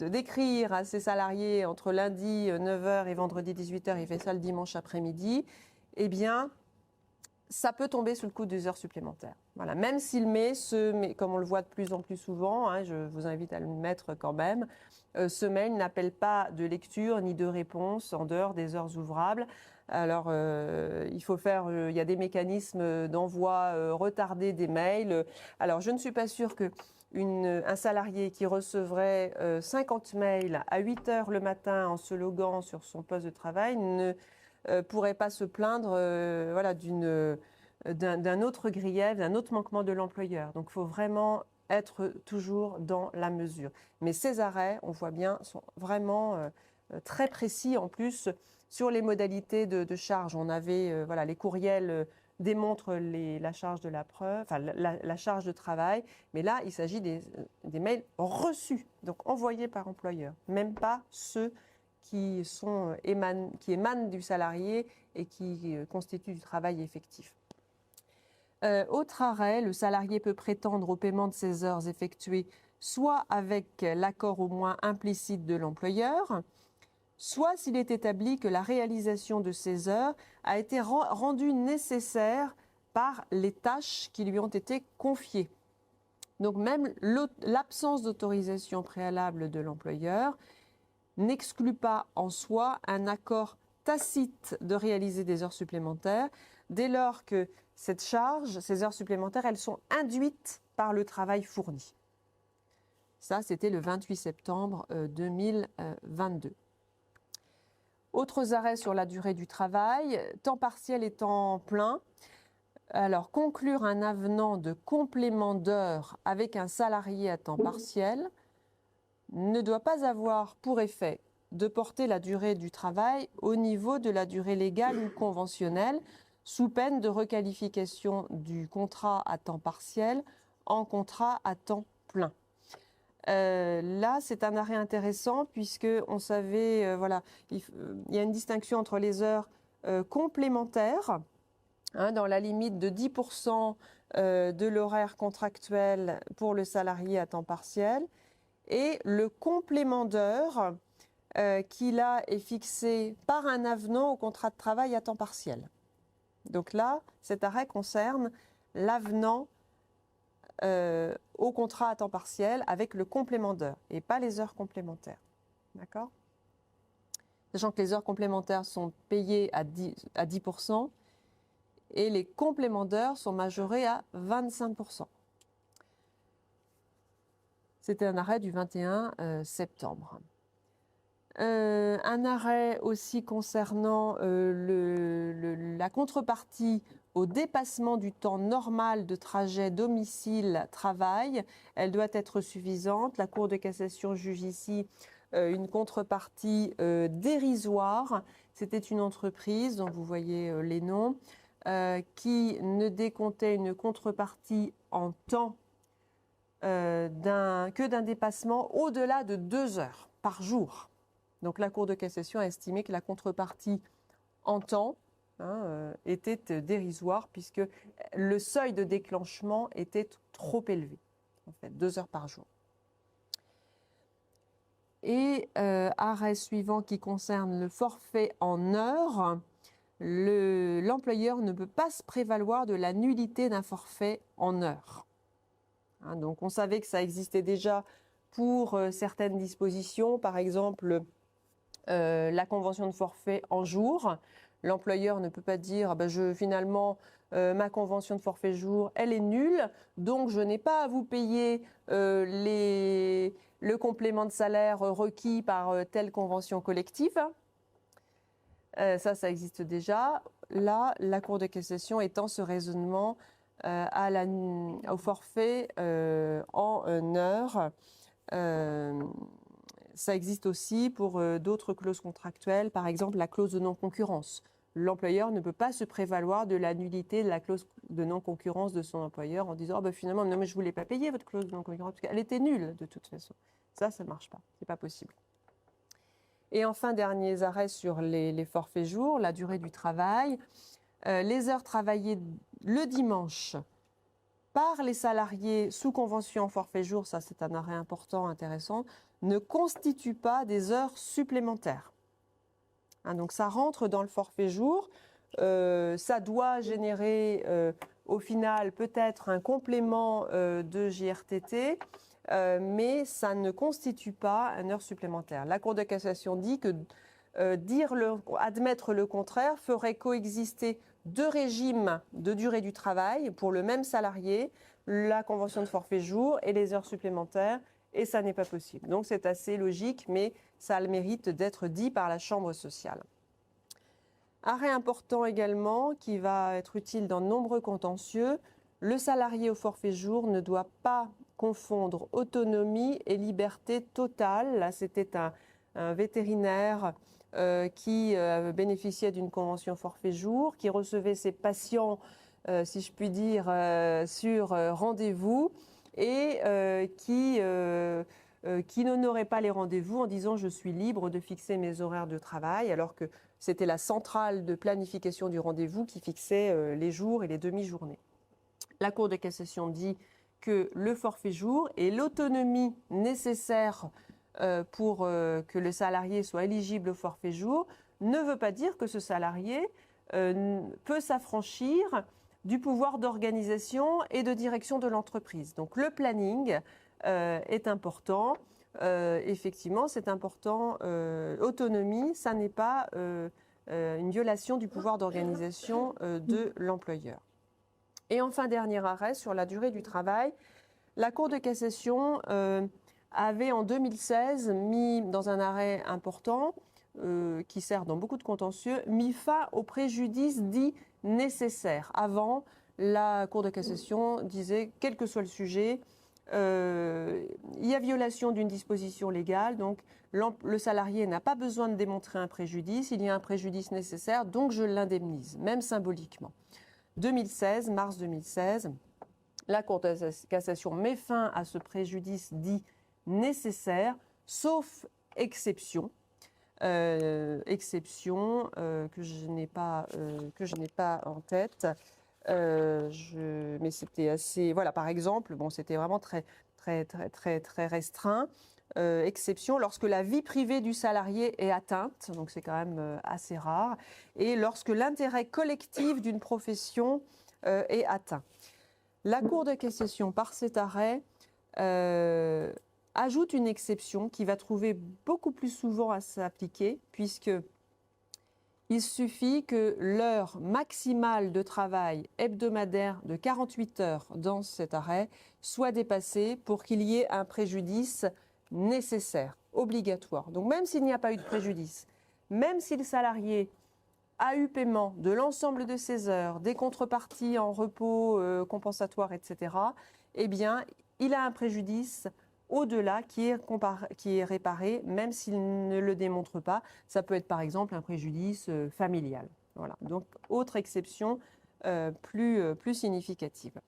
d'écrire à ses salariés entre lundi 9h et vendredi 18h, il fait ça le dimanche après-midi, eh bien, ça peut tomber sous le coup des heures supplémentaires. Voilà. Même s'il met comme on le voit de plus en plus souvent, hein, je vous invite à le mettre quand même, ce mail n'appelle pas de lecture ni de réponse en dehors des heures ouvrables. Alors, il faut il y a des mécanismes d'envoi retardé des mails. Alors, je ne suis pas sûre qu'un salarié qui recevrait 50 mails à 8 heures le matin en se loguant sur son poste de travail ne pourrait pas se plaindre d'un autre grief, d'un autre manquement de l'employeur. Donc, il faut vraiment être toujours dans la mesure. Mais ces arrêts, on voit bien, sont vraiment très précis en plus sur les modalités de charge. On avait, les courriels démontrent la charge de la preuve, la charge de travail, mais là, il s'agit des mails reçus, donc envoyés par employeur, même pas ceux qui émanent du salarié et qui constituent du travail effectif. Autre arrêt, le salarié peut prétendre au paiement de ses heures effectuées soit avec l'accord au moins implicite de l'employeur, soit s'il est établi que la réalisation de ces heures a été rendue nécessaire par les tâches qui lui ont été confiées. Donc même l'absence d'autorisation préalable de l'employeur n'exclut pas en soi un accord tacite de réaliser des heures supplémentaires dès lors que cette charge, ces heures supplémentaires, elles sont induites par le travail fourni. Ça, c'était le 28 septembre 2022. Autres arrêts sur la durée du travail, temps partiel et temps plein. Alors, conclure un avenant de complément d'heures avec un salarié à temps partiel ne doit pas avoir pour effet de porter la durée du travail au niveau de la durée légale ou conventionnelle, sous peine de requalification du contrat à temps partiel en contrat à temps plein. Là, c'est un arrêt intéressant puisque on savait, voilà, il y a une distinction entre les heures complémentaires, dans la limite de 10% de l'horaire contractuel pour le salarié à temps partiel, et le complément d'heures qui là est fixé par un avenant au contrat de travail à temps partiel. Donc là, cet arrêt concerne l'avenant au contrat à temps partiel avec le complément d'heures et pas les heures complémentaires. D'accord ? Sachant que les heures complémentaires sont payées à 10% et les compléments d'heures sont majorés à 25%. C'était un arrêt du 21 septembre. Un arrêt aussi concernant la contrepartie au dépassement du temps normal de trajet domicile-travail. Elle doit être suffisante. La Cour de cassation juge ici une contrepartie dérisoire. C'était une entreprise, dont vous voyez les noms, qui ne décomptait une contrepartie en temps que d'un dépassement au-delà de 2 heures par jour. Donc la Cour de cassation a estimé que la contrepartie en temps était dérisoire puisque le seuil de déclenchement était trop élevé, en fait, 2 heures par jour. Et arrêt suivant qui concerne le forfait en heures, l'employeur ne peut pas se prévaloir de la nullité d'un forfait en heures. Donc on savait que ça existait déjà pour certaines dispositions, par exemple la convention de forfait en jour. L'employeur ne peut pas dire finalement ma convention de forfait jour elle est nulle, donc je n'ai pas à vous payer le complément de salaire requis par telle convention collective. Ça existe déjà. Là, la Cour de cassation étend ce raisonnement au forfait en heures. Ça existe aussi pour d'autres clauses contractuelles, par exemple la clause de non-concurrence. L'employeur ne peut pas se prévaloir de la nullité de la clause de non-concurrence de son employeur en disant finalement, non mais je ne voulais pas payer votre clause de non-concurrence parce qu'elle était nulle de toute façon. Ça ne marche pas, ce n'est pas possible. Et enfin, derniers arrêts sur les forfaits jours, la durée du travail. Les heures travaillées le dimanche par les salariés sous convention forfait jour, ça c'est un arrêt important, intéressant, ne constituent pas des heures supplémentaires. Donc ça rentre dans le forfait jour, ça doit générer au final peut-être un complément de JRTT, mais ça ne constitue pas une heure supplémentaire. La Cour de cassation dit que admettre le contraire ferait coexister 2 régimes de durée du travail pour le même salarié, la convention de forfait jour et les heures supplémentaires, et ça n'est pas possible. Donc c'est assez logique, mais ça a le mérite d'être dit par la Chambre sociale. Arrêt important également, qui va être utile dans de nombreux contentieux, le salarié au forfait jour ne doit pas confondre autonomie et liberté totale. Là, c'était un vétérinaire qui bénéficiait d'une convention forfait jour, qui recevait ses patients, si je puis dire, sur rendez-vous et qui n'honorait pas les rendez-vous en disant « je suis libre de fixer mes horaires de travail », alors que c'était la centrale de planification du rendez-vous qui fixait les jours et les demi-journées. La Cour de cassation dit que le forfait jour et l'autonomie nécessaire pour que le salarié soit éligible au forfait jour ne veut pas dire que ce salarié peut s'affranchir du pouvoir d'organisation et de direction de l'entreprise. Donc le planning est important. Effectivement, c'est important. Autonomie, ça n'est pas une violation du pouvoir d'organisation de l'employeur. Et enfin, dernier arrêt sur la durée du travail, la Cour de cassation avait en 2016 mis dans un arrêt important, qui sert dans beaucoup de contentieux, mis fin au préjudice dit nécessaire. Avant, la Cour de cassation disait, quel que soit le sujet, il y a violation d'une disposition légale, donc le salarié n'a pas besoin de démontrer un préjudice, il y a un préjudice nécessaire, donc je l'indemnise, même symboliquement. 2016, mars 2016, la Cour de cassation met fin à ce préjudice dit nécessaire, sauf exception. Exception que je n'ai pas en tête. Mais c'était assez. Voilà, par exemple, bon, c'était vraiment très restreint. Exception lorsque la vie privée du salarié est atteinte, donc c'est quand même assez rare, et lorsque l'intérêt collectif d'une profession est atteint. La Cour de cassation, par cet arrêt, ajoute une exception qui va trouver beaucoup plus souvent à s'appliquer, puisque il suffit que l'heure maximale de travail hebdomadaire de 48 heures dans cet arrêt soit dépassée pour qu'il y ait un préjudice nécessaire, obligatoire. Donc même s'il n'y a pas eu de préjudice, même si le salarié a eu paiement de l'ensemble de ses heures, des contreparties en repos compensatoire, etc., eh bien, il a un préjudice au-delà qui est réparé, même s'il ne le démontre pas. Ça peut être par exemple un préjudice familial. Voilà. Donc, autre exception plus significative.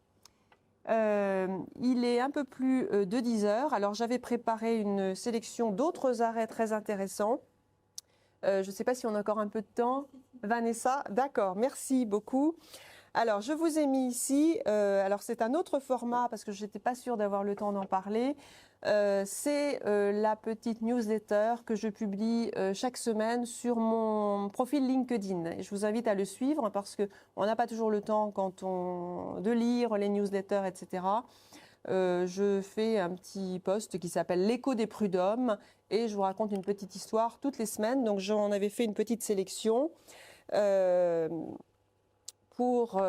Il est un peu plus de 10 heures. Alors, j'avais préparé une sélection d'autres arrêts très intéressants. Je ne sais pas si on a encore un peu de temps. Vanessa, d'accord, merci beaucoup. Alors, je vous ai mis ici, alors c'est un autre format parce que je n'étais pas sûre d'avoir le temps d'en parler. C'est la petite newsletter que je publie chaque semaine sur mon profil LinkedIn. Et je vous invite à le suivre parce qu'on n'a pas toujours le temps de lire les newsletters, etc. Je fais un petit post qui s'appelle l'écho des prud'hommes et je vous raconte une petite histoire toutes les semaines. Donc j'en avais fait une petite sélection pour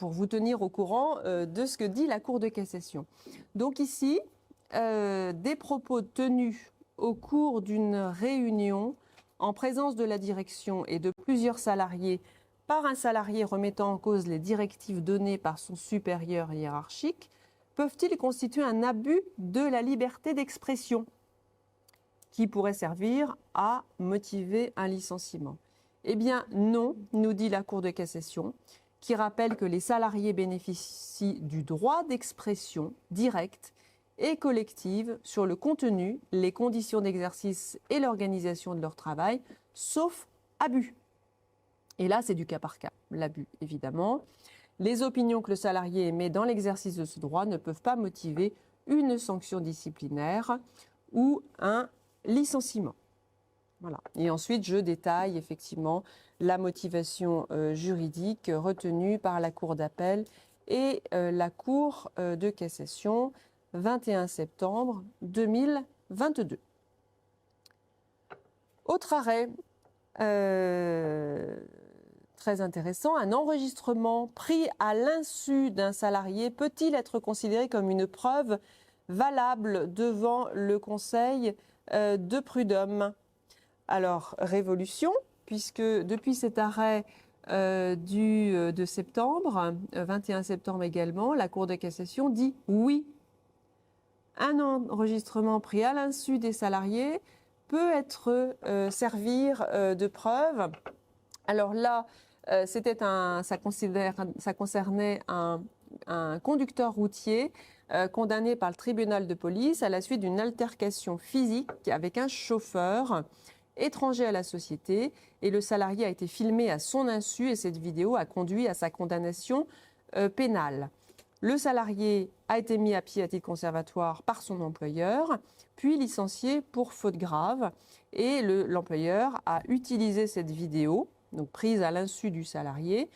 vous tenir au courant de ce que dit la Cour de cassation. Donc ici, des propos tenus au cours d'une réunion en présence de la direction et de plusieurs salariés par un salarié remettant en cause les directives données par son supérieur hiérarchique, peuvent-ils constituer un abus de la liberté d'expression qui pourrait servir à motiver un licenciement? Eh bien non, nous dit la Cour de cassation, qui rappelle que les salariés bénéficient du droit d'expression directe et collective sur le contenu, les conditions d'exercice et l'organisation de leur travail, sauf abus. Et là, c'est du cas par cas, l'abus évidemment. Les opinions que le salarié émet dans l'exercice de ce droit ne peuvent pas motiver une sanction disciplinaire ou un licenciement. Voilà. Et ensuite, je détaille effectivement la motivation juridique retenue par la Cour d'appel et la Cour de cassation, 21 septembre 2022. Autre arrêt très intéressant, un enregistrement pris à l'insu d'un salarié peut-il être considéré comme une preuve valable devant le Conseil de prud'homme? Alors, révolution, puisque depuis cet arrêt de septembre, 21 septembre également, la Cour de cassation dit oui. Un enregistrement pris à l'insu des salariés peut servir de preuve. Alors là, ça concernait un conducteur routier condamné par le tribunal de police à la suite d'une altercation physique avec un chauffeur étranger à la société, et le salarié a été filmé à son insu et cette vidéo a conduit à sa condamnation pénale. Le salarié a été mis à pied à titre conservatoire par son employeur, puis licencié pour faute grave, et l'employeur a utilisé cette vidéo, donc prise à l'insu du salarié,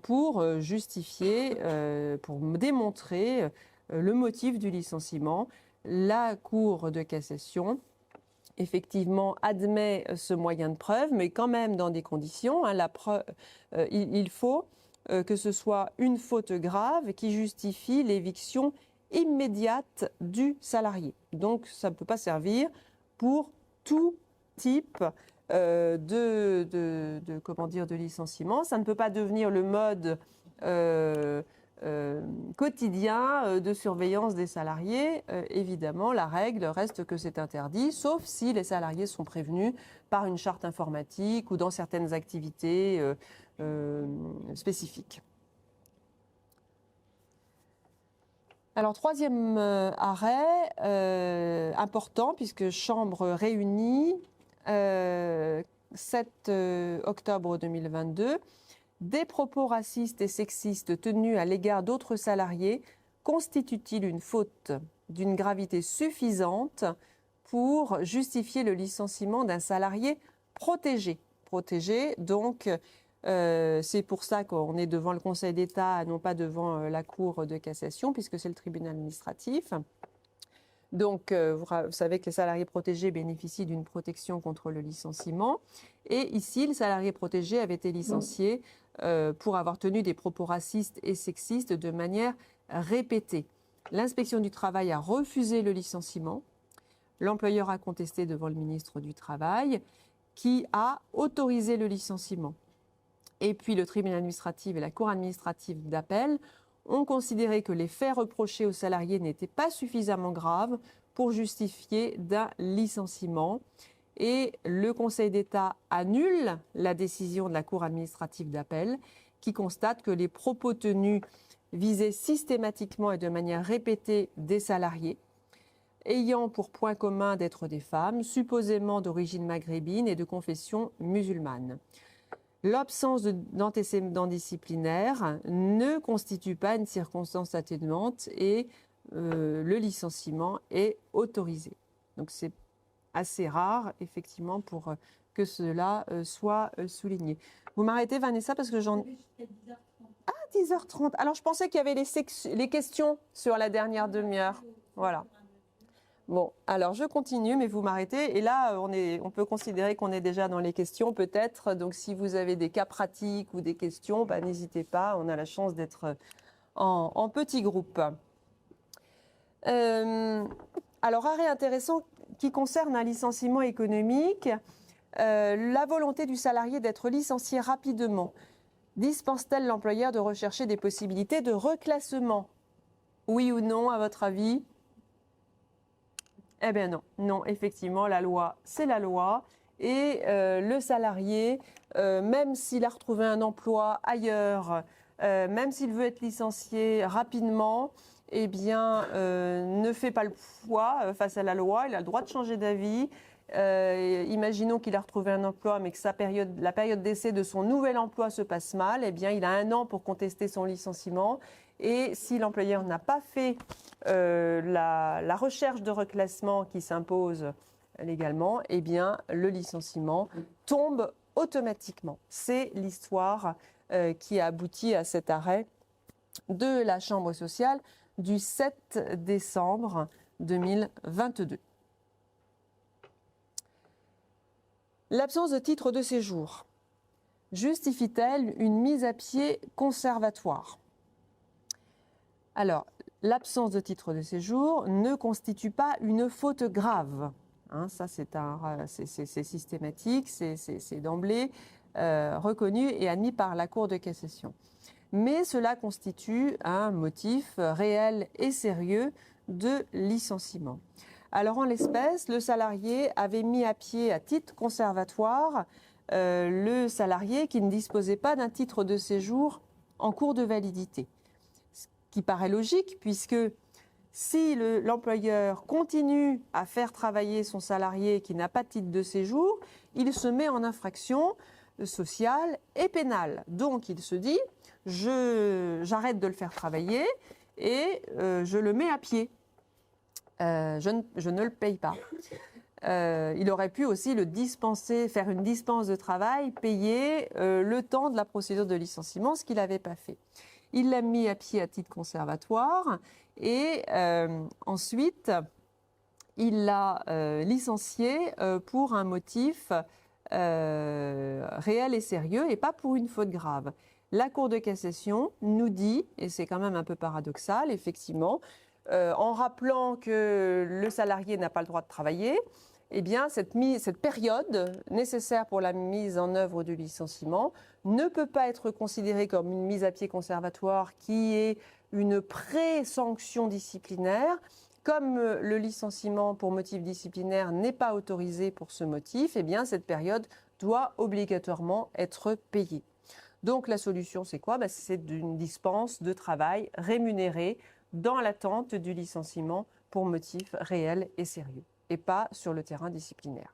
pour justifier, pour démontrer le motif du licenciement. La Cour de cassation effectivement, admet ce moyen de preuve, mais quand même dans des conditions. Il faut que ce soit une faute grave qui justifie l'éviction immédiate du salarié. Donc, ça ne peut pas servir pour tout type de licenciement. Ça ne peut pas devenir le mode quotidien de surveillance des salariés. Évidemment, la règle reste que c'est interdit, sauf si les salariés sont prévenus par une charte informatique ou dans certaines activités spécifiques. Alors, troisième arrêt important, puisque Chambre réunie, 7 octobre 2022, des propos racistes et sexistes tenus à l'égard d'autres salariés constituent-ils une faute d'une gravité suffisante pour justifier le licenciement d'un salarié protégé? Protégé, donc, c'est pour ça qu'on est devant le Conseil d'État, non pas devant la Cour de cassation, puisque c'est le tribunal administratif. Donc, vous savez que les salariés protégés bénéficient d'une protection contre le licenciement. Et ici, le salarié protégé avait été licencié pour avoir tenu des propos racistes et sexistes de manière répétée. L'inspection du travail a refusé le licenciement. L'employeur a contesté devant le ministre du Travail, qui a autorisé le licenciement. Et puis, le tribunal administratif et la cour administrative d'appel ont considéré que les faits reprochés aux salariés n'étaient pas suffisamment graves pour justifier d'un licenciement. Et le Conseil d'État annule la décision de la Cour administrative d'appel qui constate que les propos tenus visaient systématiquement et de manière répétée des salariés ayant pour point commun d'être des femmes, supposément d'origine maghrébine et de confession musulmane. L'absence d'antécédents disciplinaires ne constitue pas une circonstance atténuante et le licenciement est autorisé. Donc c'est assez rare, effectivement, pour que cela soit souligné. Vous m'arrêtez, Vanessa, parce que j'en... Ah, 10h30. Alors, je pensais qu'il y avait les questions sur la dernière demi-heure. Voilà. Bon, alors je continue, mais vous m'arrêtez. Et là, on peut considérer qu'on est déjà dans les questions, peut-être. Donc, si vous avez des cas pratiques ou des questions, n'hésitez pas. On a la chance d'être en petit groupe. Alors, arrêt intéressant qui concerne un licenciement économique. La volonté du salarié d'être licencié rapidement dispense-t-elle l'employeur de rechercher des possibilités de reclassement? Oui ou non, à votre avis? Eh bien non, non, effectivement, la loi, c'est la loi. Et le salarié, même s'il a retrouvé un emploi ailleurs, même s'il veut être licencié rapidement, eh bien, ne fait pas le poids face à la loi. Il a le droit de changer d'avis. Imaginons qu'il a retrouvé un emploi, mais que la période d'essai de son nouvel emploi se passe mal. Eh bien, il a 1 an pour contester son licenciement. Et si l'employeur n'a pas fait la recherche de reclassement qui s'impose légalement, eh bien, le licenciement tombe automatiquement. C'est l'histoire qui a abouti à cet arrêt de la Chambre sociale du 7 décembre 2022. L'absence de titre de séjour justifie-t-elle une mise à pied conservatoire? Alors, l'absence de titre de séjour ne constitue pas une faute grave. Ça, c'est systématique, c'est d'emblée reconnu et admis par la Cour de cassation. Mais cela constitue un motif réel et sérieux de licenciement. Alors, en l'espèce, le salarié avait mis à pied à titre conservatoire le salarié qui ne disposait pas d'un titre de séjour en cours de validité. Ce qui paraît logique, puisque si l'employeur continue à faire travailler son salarié qui n'a pas de titre de séjour, il se met en infraction sociale et pénale. Donc, il se dit, j'arrête de le faire travailler et je le mets à pied. Je ne le paye pas. Il aurait pu aussi le dispenser, faire une dispense de travail, payer le temps de la procédure de licenciement, ce qu'il n'avait pas fait. Il l'a mis à pied à titre conservatoire et ensuite, il l'a licencié pour un motif réel et sérieux et pas pour une faute grave. La Cour de cassation nous dit, et c'est quand même un peu paradoxal, effectivement, en rappelant que le salarié n'a pas le droit de travailler, eh bien, cette période nécessaire pour la mise en œuvre du licenciement ne peut pas être considérée comme une mise à pied conservatoire qui est une pré-sanction disciplinaire. Comme le licenciement pour motif disciplinaire n'est pas autorisé pour ce motif, eh bien, cette période doit obligatoirement être payée. Donc la solution, c'est quoi ? C'est une dispense de travail rémunérée dans l'attente du licenciement pour motif réel et sérieux, et pas sur le terrain disciplinaire.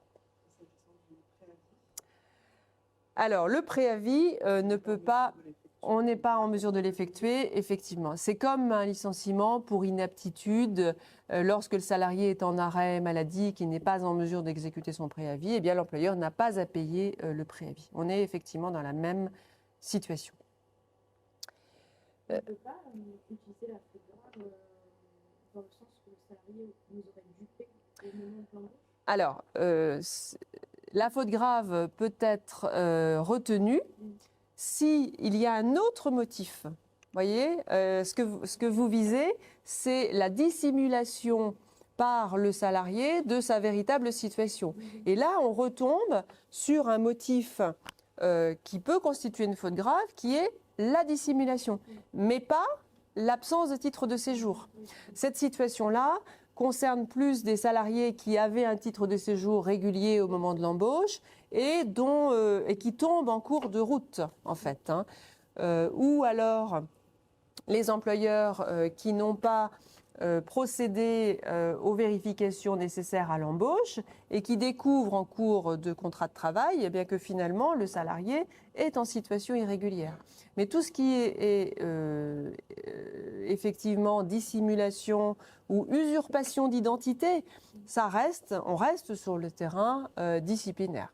Alors, le préavis ne peut pas, on n'est pas en mesure de l'effectuer, effectivement. C'est comme un licenciement pour inaptitude. Lorsque le salarié est en arrêt maladie, qui n'est pas en mesure d'exécuter son préavis, eh bien l'employeur n'a pas à payer le préavis. On est effectivement dans la même situation. On ne peut pas utiliser la faute grave dans le sens où le salarié nous aurait dupé au moment de l'embauche. Alors, la faute grave peut être retenue s'il y a un autre motif. Vous voyez, ce que vous visez, c'est la dissimulation par le salarié de sa véritable situation. Et là, on retombe sur un motif qui peut constituer une faute grave, qui est la dissimulation, mais pas l'absence de titre de séjour. Cette situation-là concerne plus des salariés qui avaient un titre de séjour régulier au moment de l'embauche et qui tombent en cours de route, en fait. Ou alors les employeurs qui n'ont pas procédé aux vérifications nécessaires à l'embauche et qui découvrent en cours de contrat de travail eh bien que finalement le salarié est en situation irrégulière. Mais tout ce qui est effectivement dissimulation ou usurpation d'identité, on reste sur le terrain disciplinaire.